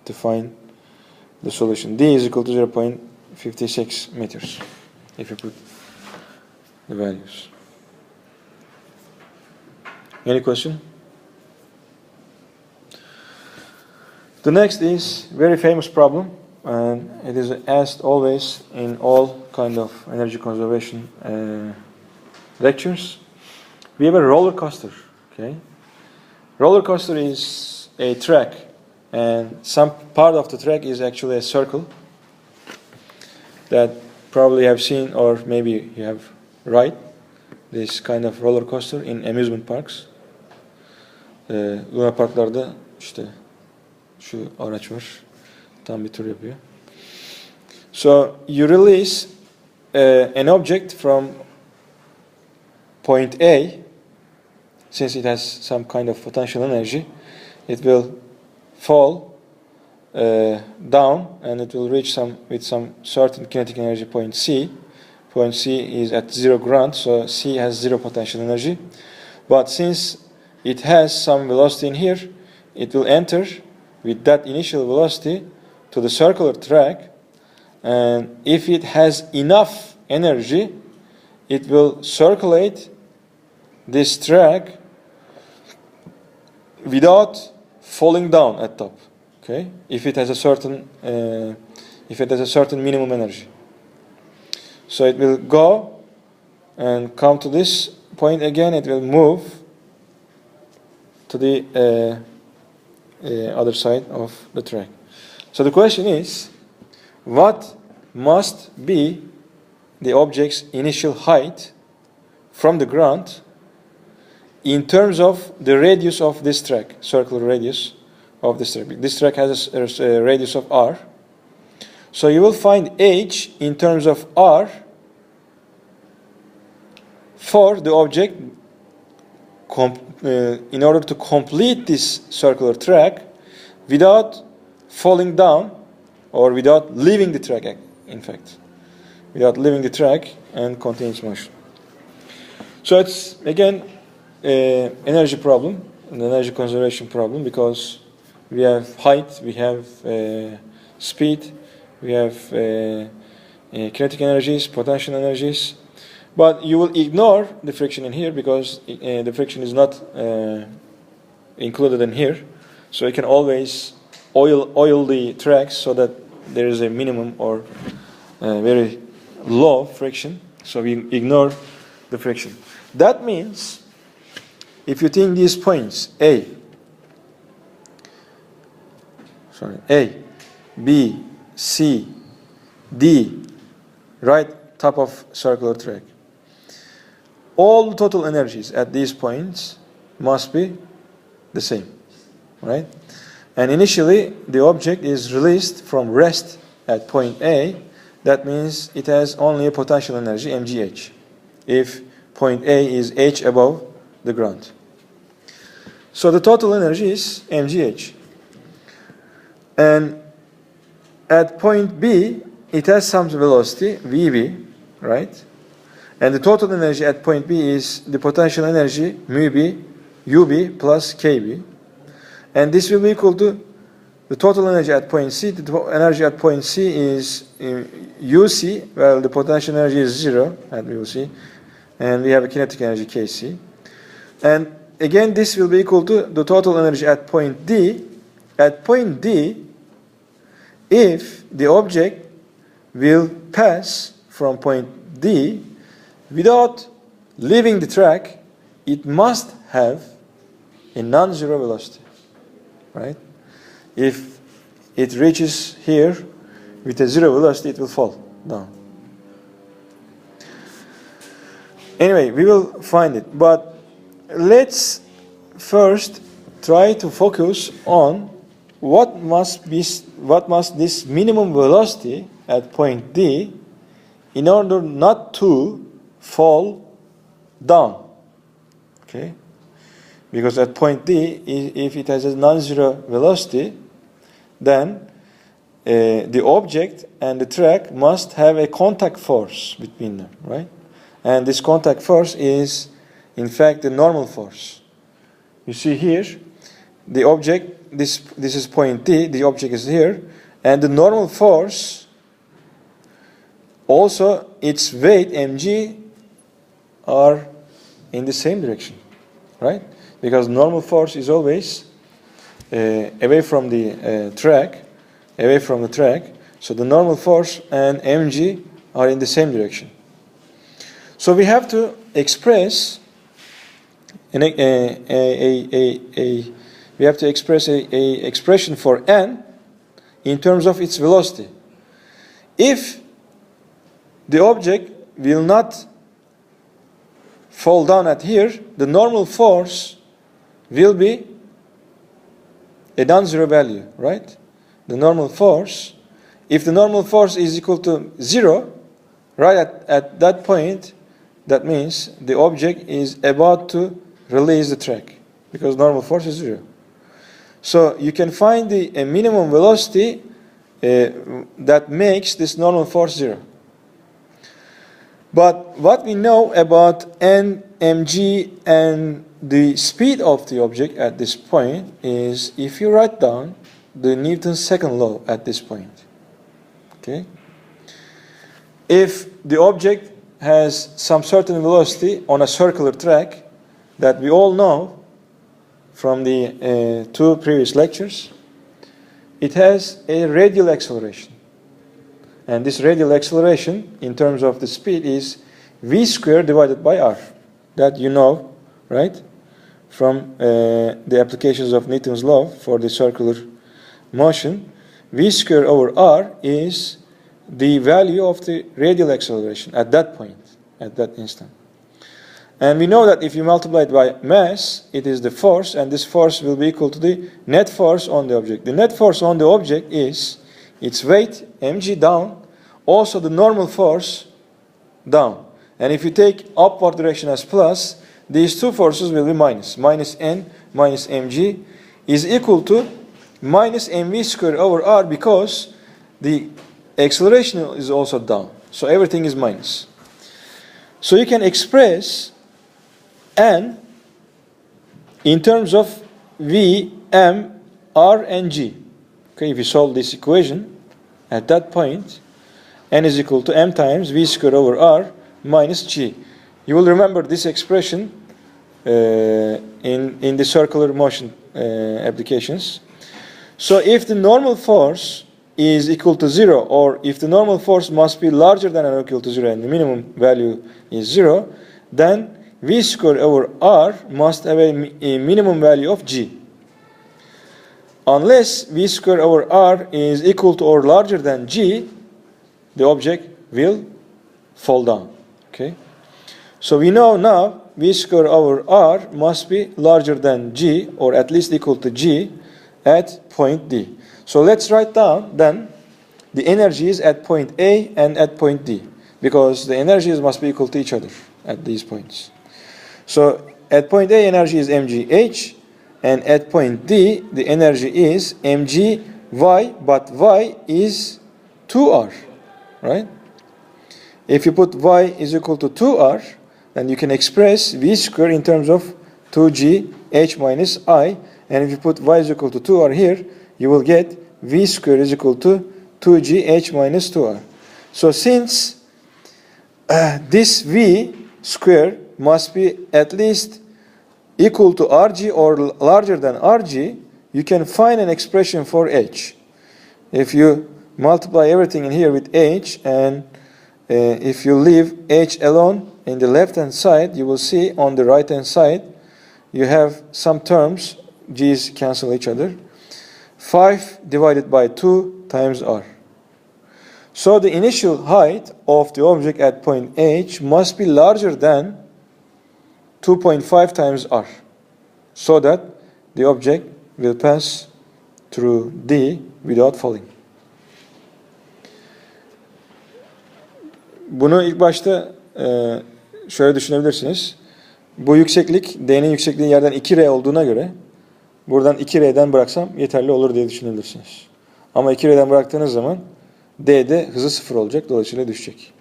to find the solution. D is equal to 0.56 meters if you put the values. Any question? The next is very famous problem, and it is asked always in all kind of energy conservation lectures. We have a roller coaster. Okay, roller coaster is a track, and some part of the track is actually a circle that probably you have seen, or maybe you have ride this kind of roller coaster in amusement parks. Luna parklarda işte şu araç var, tam bir tur yapıyor. So you release an object from point A. Since it has some kind of potential energy, it will fall down, and it will reach with some certain kinetic energy point C. Point C is at 0 ground, so C has 0 potential energy. But since it has some velocity in here, it will enter with that initial velocity to the circular track, and if it has enough energy, it will circulate this track without falling down at top. Okay, if it has a certain minimum energy, so it will go and come to this point again. It will move to the other side of the track. So the question is, what must be the object's initial height from the ground in terms of the radius of this track, circular radius of this track? This track has a radius of r. So you will find h in terms of r for the object in order to complete this circular track without falling down, or without leaving the track, in fact, without leaving the track and continuous motion. So it's again energy problem, an energy conservation problem, because we have height, we have speed, we have kinetic energies, potential energies, but you will ignore the friction in here because the friction is not included in here. So you can always oil the tracks so that there is a minimum or very low friction. So we ignore the friction. That means if you think these points A, B, C, D, right top of circular track, all the total energies at these points must be the same, right? And initially the object is released from rest at point A. That means it has only a potential energy, mgh, if point A is h above the ground. So the total energy is mgh. And at point B, it has some velocity, vb, right? And the total energy at point B is the potential energy, mu b, ub plus kb. And this will be equal to the total energy at point C. The energy at point C is uc, well, the potential energy is 0, and we will see. And we have a kinetic energy kc. And again, this will be equal to the total energy at point D. At point D, if the object will pass from point D without leaving the track, it must have a non-zero velocity, right? If it reaches here with a zero velocity, it will fall down. Anyway, we will find it. But let's first try to focus on what must this minimum velocity at point D in order not to fall down. Okay? Because at point D, if it has a non-zero velocity, then the object and the track must have a contact force between them, right? And this contact force is, in fact, the normal force. You see here, the object, this is point D, the object is here, and the normal force, also its weight, mg, are in the same direction, right? Because normal force is always away from the track, so the normal force and mg are in the same direction. So we have to express a expression for n in terms of its velocity. If the object will not fall down at here, the normal force will be a non-zero value, right? The normal force, if the normal force is equal to 0, right at that point, that means the object is about to release the track, because normal force is 0. So you can find the minimum velocity that makes this normal force 0. But what we know about n, mg, and the speed of the object at this point is if you write down the Newton's second law at this point. Okay? If the object has some certain velocity on a circular track that we all know from the 2 previous lectures, it has a radial acceleration. And this radial acceleration in terms of the speed is v squared divided by r. That you know, right? From the applications of Newton's law for the circular motion. V squared over r is the value of the radial acceleration at that point, at that instant. And we know that if you multiply it by mass, it is the force, and this force will be equal to the net force on the object. The net force on the object is its weight, mg, down, also the normal force down. And if you take upward direction as plus, these two forces will be minus. Minus n minus mg is equal to minus mv squared over r, because the acceleration is also down. So everything is minus. So you can express n in terms of v, m, r, and g. Okay, if you solve this equation, at that point, n is equal to m times v squared over r minus g. You will remember this expression in the circular motion applications. So if the normal force is equal to 0, or if the normal force must be larger than or equal to 0 and the minimum value is 0, then v squared over r must have a minimum value of g. Unless v squared over r is equal to or larger than g, the object will fall down. Okay? So we know now v squared over r must be larger than g, or at least equal to g, at point D. So let's write down then the energies at point A and at point D, because the energies must be equal to each other at these points. So at point A, energy is mgh, and at point D, the energy is mgy, but y is 2r, right? If you put y is equal to 2r, then you can express v squared in terms of 2g h minus I, and if you put y is equal to 2r here, you will get v squared is equal to 2g h minus 2r. So since this v squared must be at least equal to rg or larger than rg, you can find an expression for h. If you multiply everything in here with h, and if you leave h alone in the left hand side, you will see on the right hand side you have some terms, g's cancel each other. 5 divided by 2 times r. So the initial height of the object at point H must be larger than 2.5 times r, so that the object will pass through D without falling. Bunu ilk başta şöyle düşünebilirsiniz. Bu yükseklik, D'nin yüksekliği yerden 2R olduğuna göre buradan 2R'den bıraksam yeterli olur diye düşünebilirsiniz. Ama 2R'den bıraktığınız zaman D'de hızı 0 olacak. Dolayısıyla düşecek.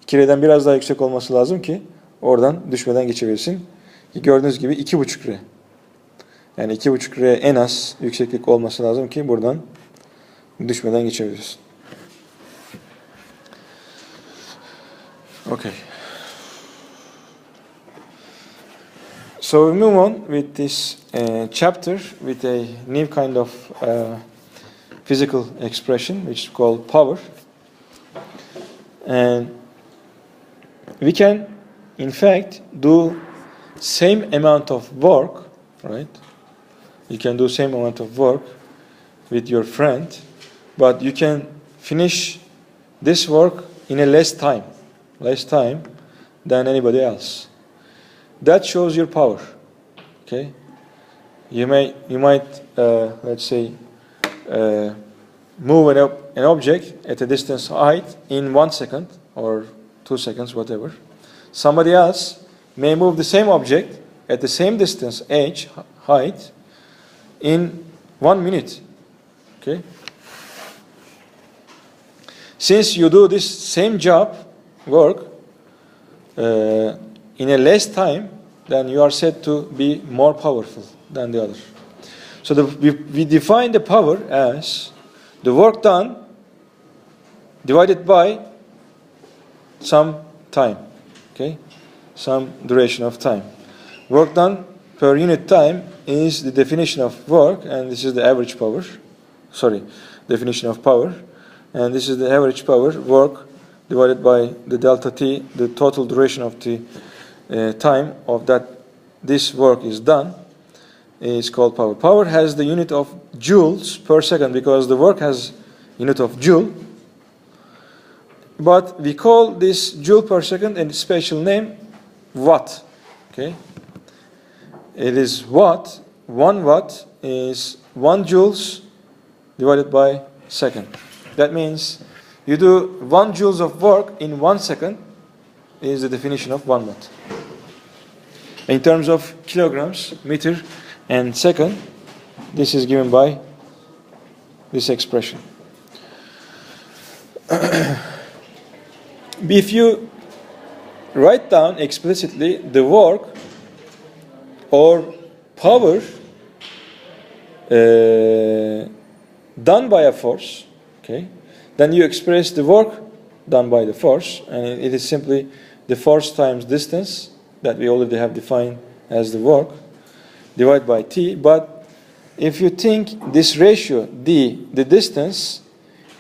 2R'den biraz daha yüksek olması lazım ki oradan düşmeden geçebilsin. Gördüğünüz gibi 2,5R. Yani 2,5R en az yükseklik olması lazım ki buradan düşmeden geçebilirsin. Okay. So we move on with this chapter with a new kind of physical expression which is called power. And we can in fact do same amount of work, right? You can do same amount of work with your friend, but you can finish this work in a less time than anybody else. That shows your power. Okay, you might let's say move an object at a distance height in 1 second or 2 seconds, whatever. Somebody else may move the same object at the same distance height in 1 minute. Okay. Since you do this same work in a less time, then you are said to be more powerful than the other. So we define the power as the work done divided by some time, okay, some duration of time. Work done per unit time is the definition of work, and this is the average power. Definition of power, and this is the average power, work divided by the delta T, the total duration of the time of that this work is done, is called power. Power has the unit of joules per second because the work has unit of joule, but we call this joule per second a special name watt. Okay, it is watt. 1 watt is 1 joules divided by second. That means you do 1 joules of work in 1 second is the definition of 1 watt. In terms of kilograms, meter, and second, this is given by this expression. If you write down explicitly the work or power done by a force, okay, then you express the work done by the force, and it is simply the force times distance that we already have defined as the work, divided by T. But if you think this ratio, D, the distance,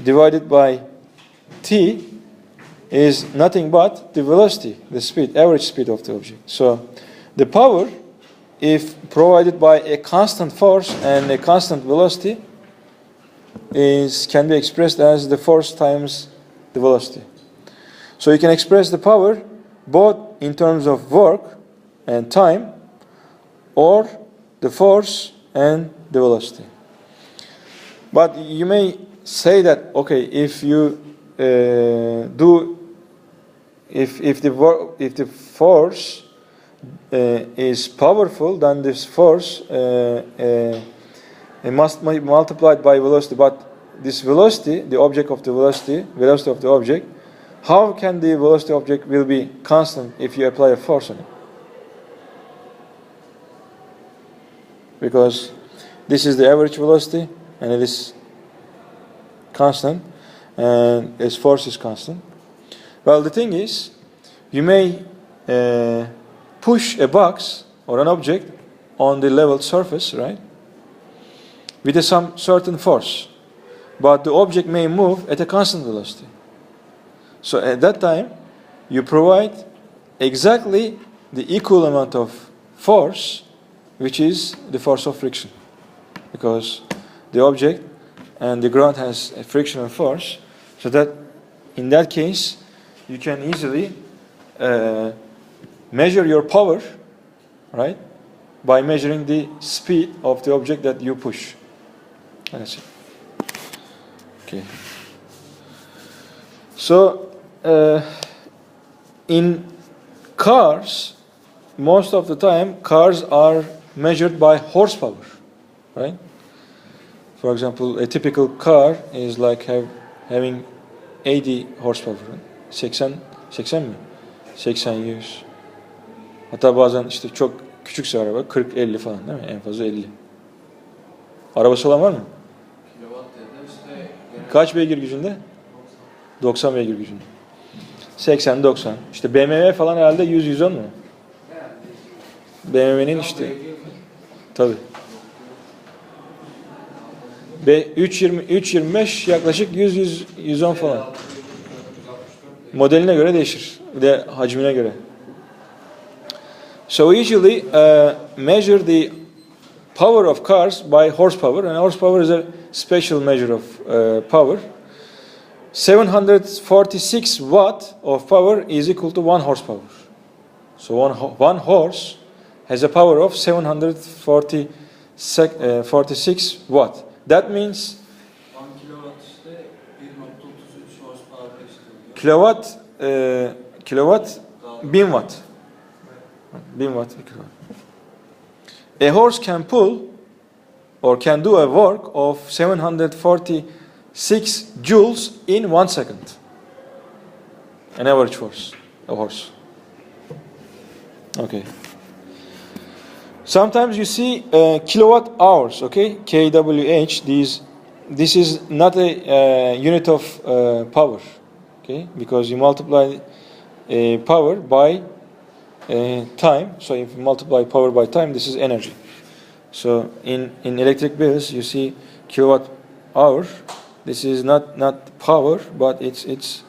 divided by T, is nothing but the velocity, the speed, average speed of the object. So the power, if provided by a constant force and a constant velocity, can be expressed as the force times the velocity. So you can express the power both in terms of work and time, or the force and the velocity. But you may say that, okay, if you if the force is powerful, then this force must be multiplied by velocity. But this velocity, the object of the velocity of the object, how can the velocity object will be constant if you apply a force on it? Because this is the average velocity and it is constant, and its force is constant. Well, the thing is, you may push a box or an object on the level surface, right, with some certain force, but the object may move at a constant velocity. So at that time, you provide exactly the equal amount of force, which is the force of friction, because the object and the ground has a frictional force, so that in that case you can easily measure your power right? By measuring the speed of the object that you push. That's it. Okay. So, in cars, most of the time, cars are measured by horsepower, right? For example, a typical car is like having 80 horsepower. 80 mi? 80 100. Hatta bazen işte çok küçükse araba 40-50 falan değil mi? En fazla 50. Arabası olan var mı? Kaç beygir gücünde? 90 beygir gücünde. 80-90. İşte BMW falan herhalde 100-110 mu? BMW'nin işte tabii. 3.25 yaklaşık 100-110 falan. Modeline göre değişir. Bir de hacmine göre. So we usually measure the power of cars by horsepower, and horsepower is a special measure of power. 746 watt of power is equal to 1 horsepower. So one horse has a power of 746 watt. That means 10 kilowatt işte 1.33 horsepower eşit. Kilowatt 1000 watt. 1000 watt bir kilowatt. A horse can pull or can do a work of 746 joules in 1 second. An average horse, a horse. Okay. Sometimes you see kilowatt hours, okay, kWh. This is not a unit of power, okay, because you multiply power by time. So if you multiply power by time, this is energy. So in electric bills, you see kilowatt hour. This is not power, but it's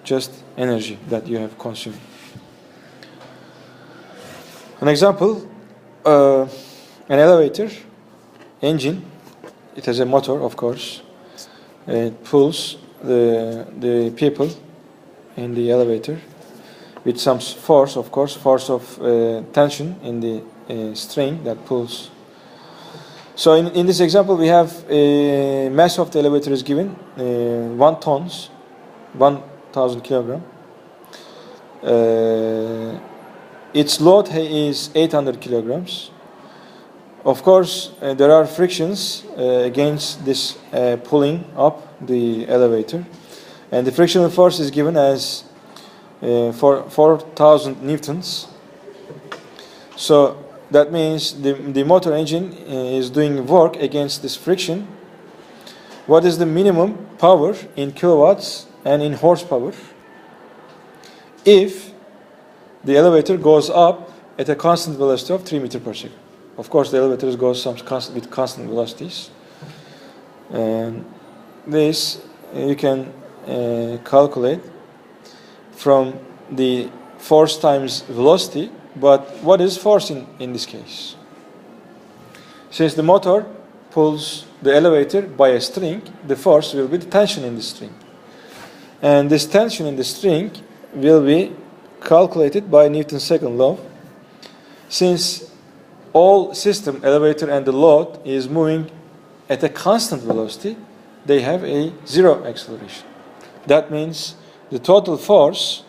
just energy that you have consumed. An example, an elevator engine. It has a motor, of course. It pulls the people in the elevator with some force, of course, force of tension in the string that pulls. So in this example, we have a mass of the elevator is given 1 tons, 1,000 kilogram. Its load is 800 kilograms. Of course, there are frictions against this pulling up the elevator, and the frictional force is given as 4,000 newtons. So that means the motor engine is doing work against this friction. What is the minimum power in kilowatts and in horsepower if the elevator goes up at a constant velocity of 3 meters per second? Of course, the elevator goes with constant velocities. And this you can calculate from the force times velocity. But what is force in this case? Since the motor pulls the elevator by a string, the force will be the tension in the string. And this tension in the string will be calculated by Newton's second law. Since all system, elevator and the load is moving at a constant velocity, they have a zero acceleration. That means the total force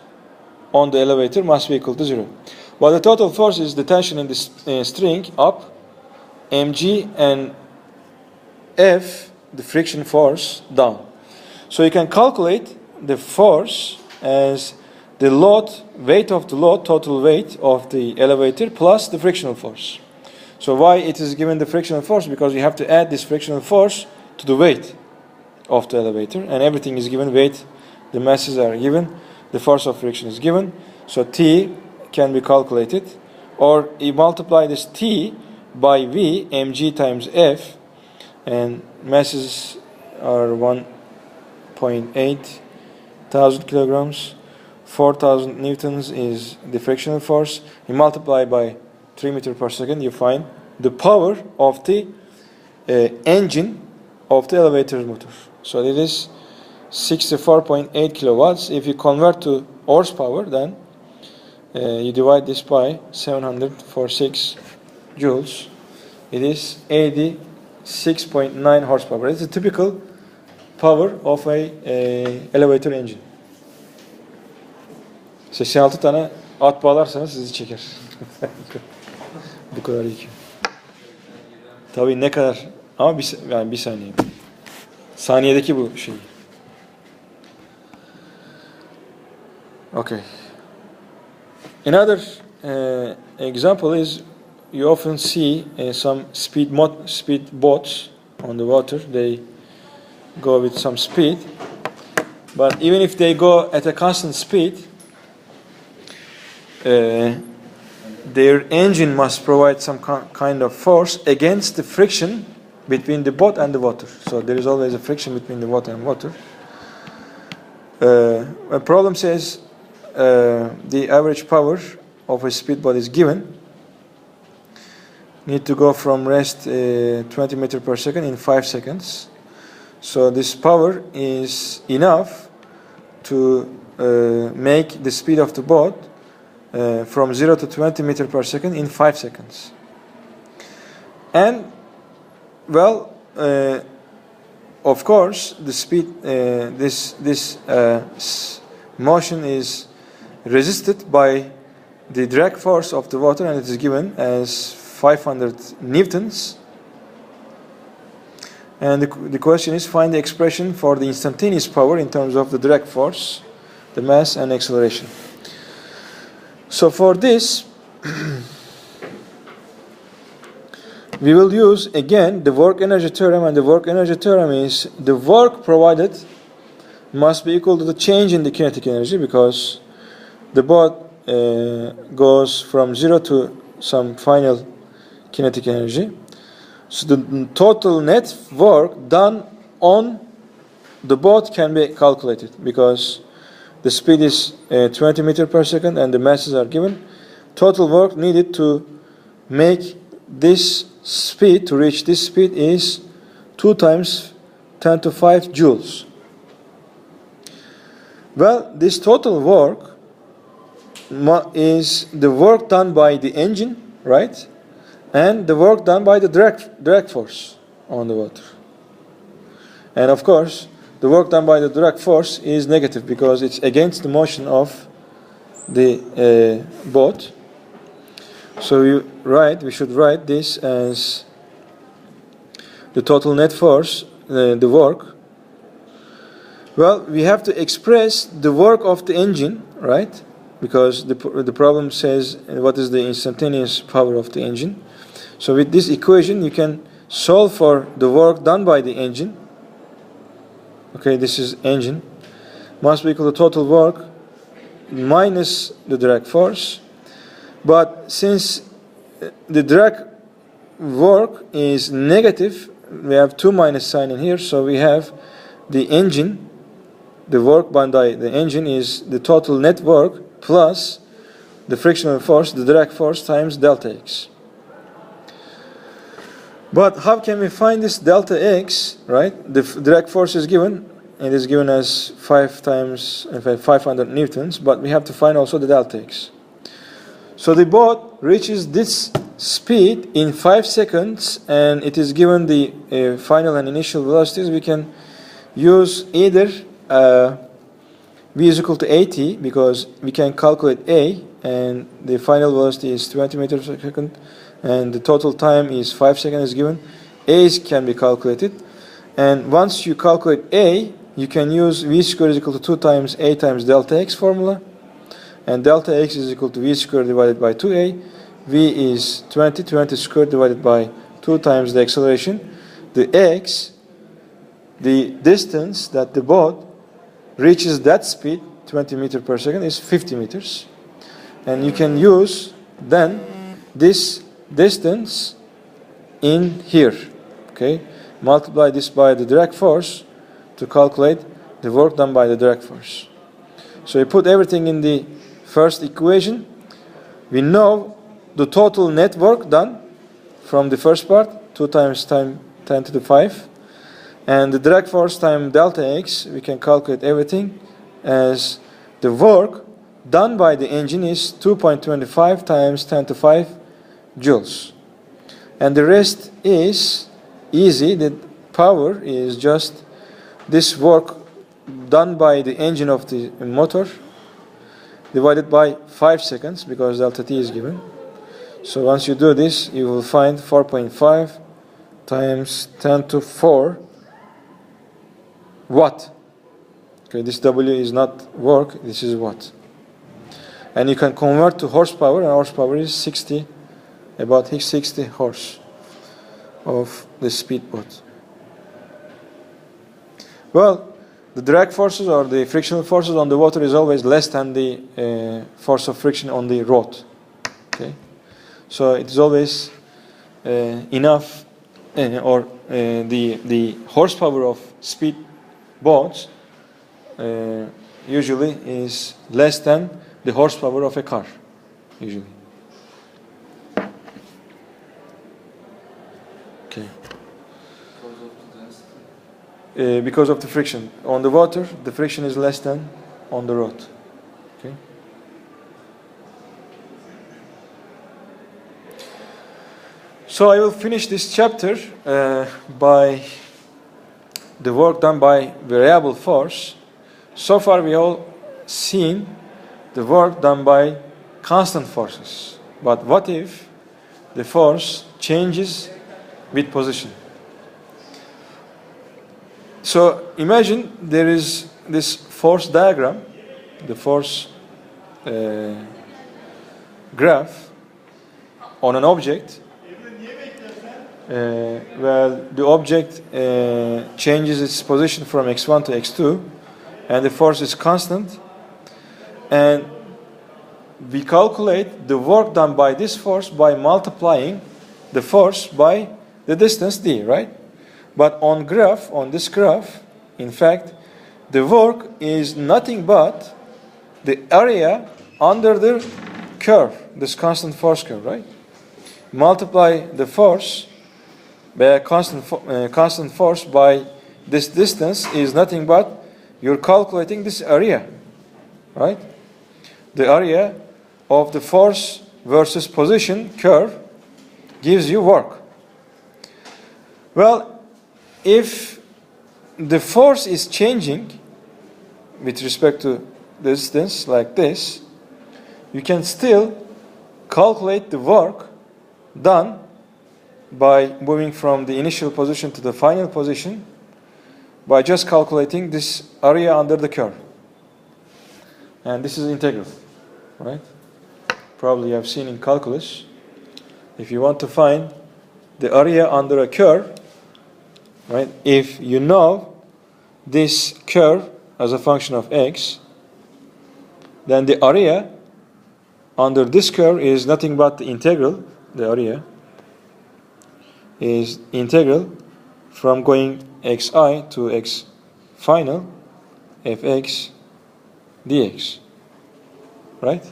on the elevator must be equal to zero. Well, the total force is the tension in the string up, mg, and F, the friction force, down. So you can calculate the force as the load, weight of the load, total weight of the elevator plus the frictional force. So why it is given the frictional force? Because you have to add this frictional force to the weight of the elevator, and everything is given weight, the masses are given, the force of friction is given. So T can be calculated, or you multiply this T by V, mg times F, and masses are 1.8 thousand kilograms. 4,000 newtons is the frictional force. You multiply by 3 meters per second, you find the power of the engine of the elevator motor. So it is 64.8 kilowatts. If you convert to horsepower, then you divide this by 746 joules, it is 86.9 horsepower. It's a typical power of a elevator engine. 86 tane at bağlarsanız sizi çeker. Bu kadar yük. Tabii ne kadar ama yani bir saniye. Saniyedeki bu şey. Okay. Another example is you often see some speed boats on the water. They go with some speed, but even if they go at a constant speed, their engine must provide some kind of force against the friction between the boat and the water. So there is always a friction between the water and water. A problem says the average power of a speedboat is given. Need to go from rest 20 meters per second in 5 seconds. So this power is enough to make the speed of the boat from 0 to 20 meters per second in 5 seconds. And well, of course, the speed, this motion is resisted by the drag force of the water, and it is given as 500 newtons. And the question is, find the expression for the instantaneous power in terms of the drag force, the mass, and acceleration. So for this, we will use again the work energy theorem, and the work energy theorem is the work provided must be equal to the change in the kinetic energy, because the boat goes from 0 to some final kinetic energy. So the total net work done on the boat can be calculated, because the speed is 20 meters per second and the masses are given. Total work needed to make this speed, to reach this speed, is 2 times 10 to 5 joules. Well, this total work is the work done by the engine, right? And the work done by the drag force on the water. And of course, the work done by the drag force is negative, because it's against the motion of the boat. So we should write this as the total net force, the work. Well, we have to express the work of the engine, right? Because the problem says what is the instantaneous power of the engine. So with this equation, you can solve for the work done by the engine. Okay, this is engine. Must be equal to total work minus the drag force. But since the drag work is negative, we have 2 minus sign in here, so we have the engine, the work by the engine is the total net work plus the frictional force, the drag force, times delta x. But how can we find this delta x, right? The drag force is given, it is given as 500 newtons, but we have to find also the delta x. So the boat reaches this speed in 5 seconds, and it is given the final and initial velocities. We can use either v is equal to at, because we can calculate a, and the final velocity is 20 meters per second, and the total time is 5 seconds given. A can be calculated, and once you calculate a, you can use v squared is equal to 2 times a times delta x formula, and delta x is equal to v squared divided by 2a. V is 20 squared divided by 2 times the acceleration. The x, the distance that the boat reaches that speed, 20 meters per second, is 50 meters. And you can use then this distance in here, okay? Multiply this by the drag force to calculate the work done by the drag force. So you put everything in the first equation. We know the total net work done from the first part, 2 times time 10 to the 5. And the drag force time delta x, we can calculate everything as the work done by the engine is 2.25 times 10 to 5 joules. And the rest is easy. The power is just this work done by the engine of the motor divided by 5 seconds, because delta T is given. So once you do this, you will find 4.5 times 10 to 4 watt. Okay, this W is not work, this is watt. And you can convert to horsepower, and horsepower is 60, about 60 horse of the speedboat. Well, the drag forces or the frictional forces on the water is always less than the force of friction on the road. Okay, so it is always enough, the horsepower of speed boats usually is less than the horsepower of a car, usually. Okay. Because of the friction. On the water, the friction is less than on the road. Okay. So I will finish this chapter by the work done by variable force. So far we all seen the work done by constant forces. But what if the force changes with position? So imagine there is this force diagram, the force graph on an object, where the object changes its position from x1 to x2, and the force is constant, and we calculate the work done by this force by multiplying the force by the distance d, right? But on this graph, in fact, the work is nothing but the area under the curve, this constant force curve, right? Multiply the force by a constant force by this distance is nothing but you're calculating this area, right? The area of the force versus position curve gives you work. Well, if the force is changing with respect to distance like this, you can still calculate the work done by moving from the initial position to the final position by just calculating this area under the curve. And this is integral, right? Probably you have seen in calculus, if you want to find the area under a curve, right? If you know this curve as a function of x, then the area under this curve is nothing but the integral. The area is integral from going xi to x final fx dx, right?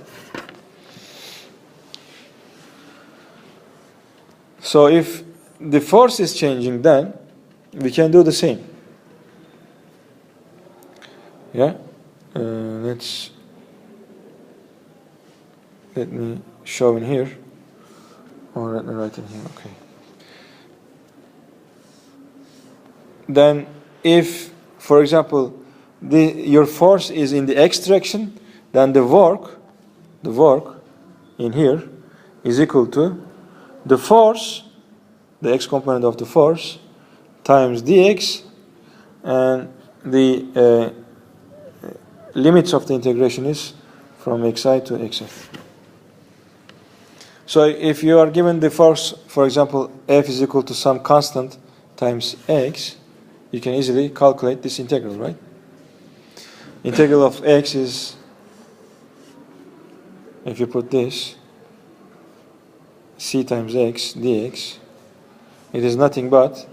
So if the force is changing, then we can do the same. Yeah, let me show in here, or let me write in here. Okay. Then, if, for example, your force is in the x direction, then the work in here is equal to the force, the x component of the force, times dx, and the limits of the integration is from xi to xf. So if you are given the force, for example, F is equal to some constant times x, you can easily calculate this integral, right? Integral of x is, if you put this, c times x dx, it is nothing but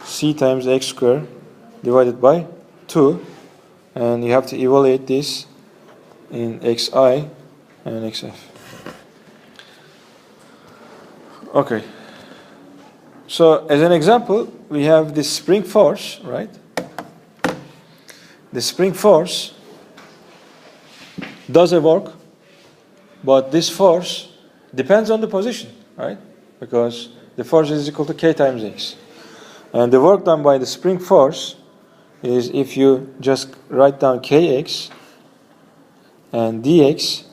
c times x squared divided by 2, and you have to evaluate this in xi and xf. Okay. So as an example, we have this spring force, right? The spring force does a work, but this force depends on the position, right? Because the force is equal to K times X. And the work done by the spring force is, if you just write down Kx and dx,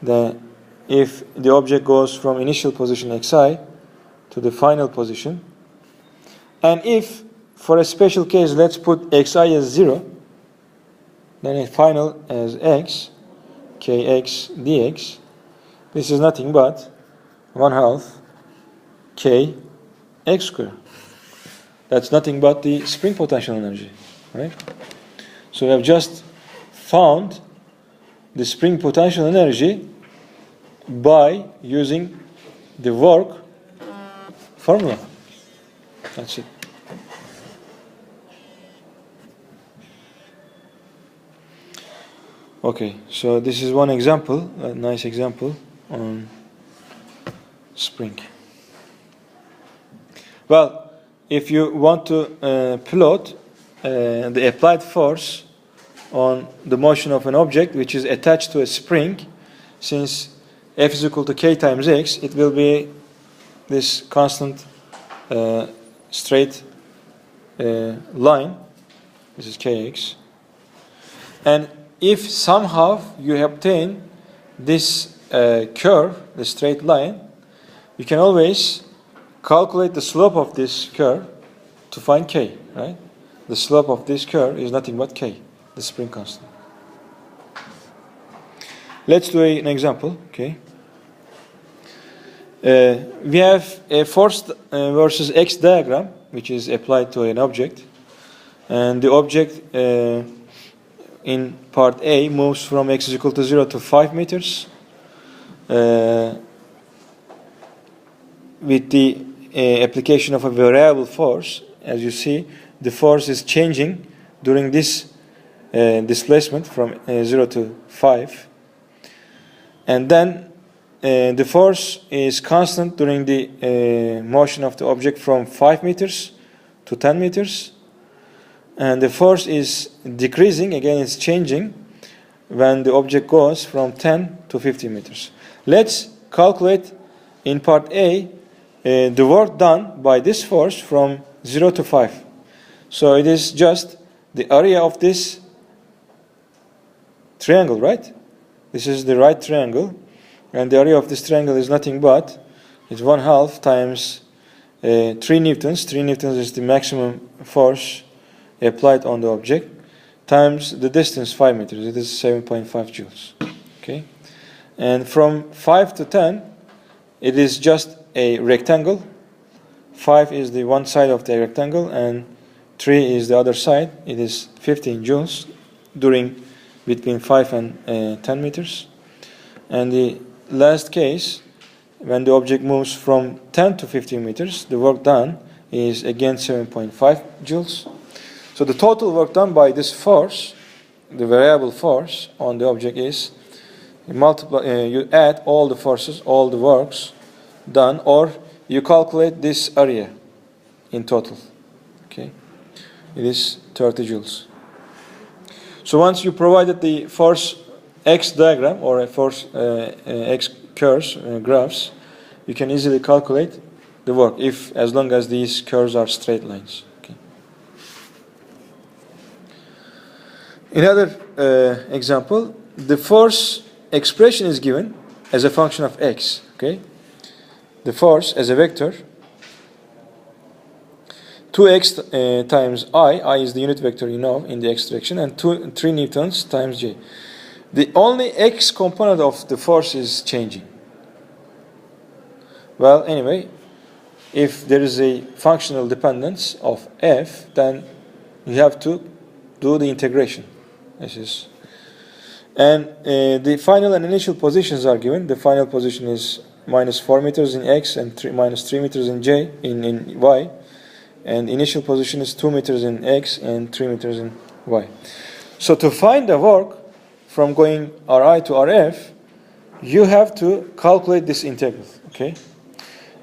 then if the object goes from initial position xi to the final position, and if for a special case let's put xi as 0, then a final as x, kx dx, this is nothing but 1/2 k x squared. That's nothing but the spring potential energy, right? So we have just found the spring potential energy by using the work formula. That's it. Okay, so this is one example, a nice example on spring. Well, if you want to plot the applied force on the motion of an object which is attached to a spring, since F is equal to K times X, it will be this constant straight line. This is Kx. And if somehow you obtain this curve, the straight line, you can always calculate the slope of this curve to find K, right? The slope of this curve is nothing but K, the spring constant. Let's do an example, okay? We have a force versus X diagram, which is applied to an object. And the object in part A moves from X is equal to 0 to 5 meters. With the application of a variable force, as you see, the force is changing during this displacement from 0 to 5. And then the force is constant during the motion of the object from 5 meters to 10 meters. And the force is decreasing, again it's changing, when the object goes from 10 to 50 meters. Let's calculate in part A the work done by this force from 0 to 5. So it is just the area of this triangle, right? This is the right triangle, and the area of this triangle is nothing but, it's 1/2 times 3 newtons. 3 newtons is the maximum force applied on the object, times the distance 5 meters. It is 7.5 joules. Okay, and from 5 to 10, it is just a rectangle. 5 is the one side of the rectangle, and 3 is the other side. It is 15 joules during between 5 and 10 meters. And the last case, when the object moves from 10 to 15 meters, the work done is again 7.5 joules. So the total work done by this force, the variable force on the object, is you add all the forces, all the works done, or you calculate this area in total. Okay, it is 30 joules. So once you provided the force X diagram or a force X curves, graphs, you can easily calculate the work, as long as these curves are straight lines. Okay. Another example, the force expression is given as a function of X. Okay, the force as a vector, 2x times I is the unit vector you know in the x direction, and 3 newtons times j. The only x component of the force is changing. Well, anyway, if there is a functional dependence of f, then you have to do the integration. And the final and initial positions are given. The final position is minus 4 meters in x and minus 3 meters in j in y. And initial position is 2 meters in x and 3 meters in y. So to find the work from going Ri to Rf, you have to calculate this integral. Okay,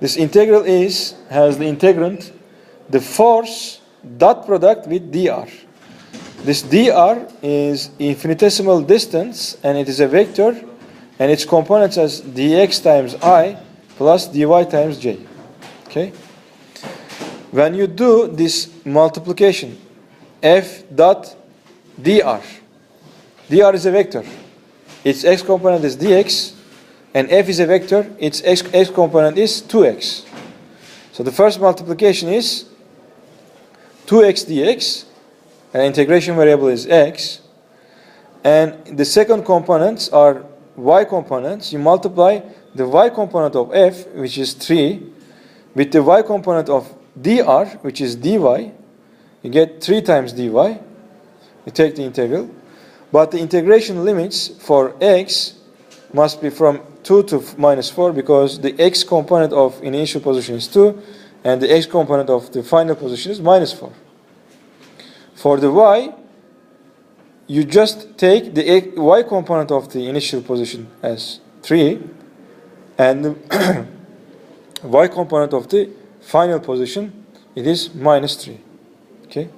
this integral has the integrand the force dot product with dr. This dr is infinitesimal distance, and it is a vector, and its components as dx times I plus dy times j. Okay? When you do this multiplication, f dot dr, dr is a vector. Its x component is dx, and f is a vector. Its x component is 2x. So the first multiplication is 2x dx, and integration variable is x. And the second components are y components. You multiply the y component of f, which is 3, with the y component of dr, which is dy. You get 3 times dy. You take the integral. But the integration limits for x must be from 2 to minus 4, because the x component of initial position is 2, and the x component of the final position is minus 4. For the y, you just take the y component of the initial position as 3, and the y component of the final position, it is minus 3. Okay?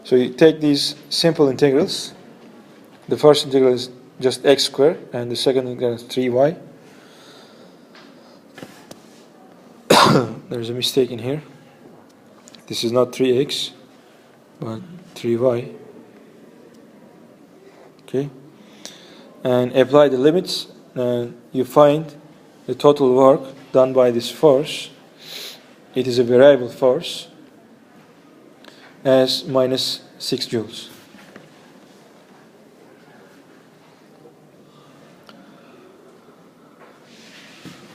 So you take these simple integrals. The first integral is just x squared, and the second integral is 3y. There's a mistake in here. This is not 3x, but 3y. Okay? And apply the limits, and you find the total work done by this force. It is a variable force as minus 6 joules.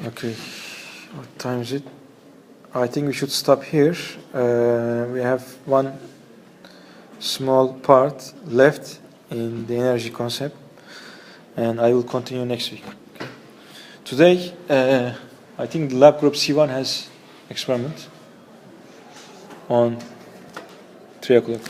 Okay, what time is it? I think we should stop here. We have one small part left in the energy concept, and I will continue next week. Okay. Today, I think the lab group C1 has experiment on 3 o'clock.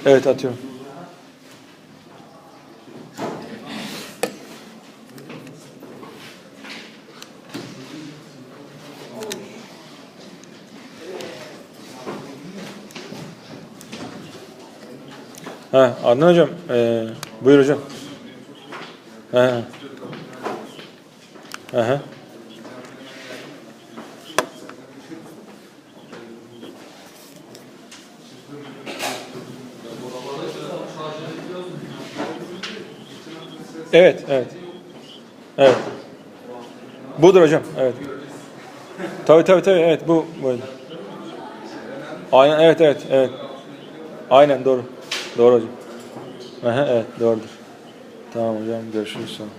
Evet, atıyorum. Adnan hocam, buyur hocam. Aha. Evet. Budur hocam, evet. Tabii, evet, bu böyle. Aynen, evet. Aynen, doğru. Doğru hocam. Evet, doğrudur. Tamam hocam, görüşürüz sonra.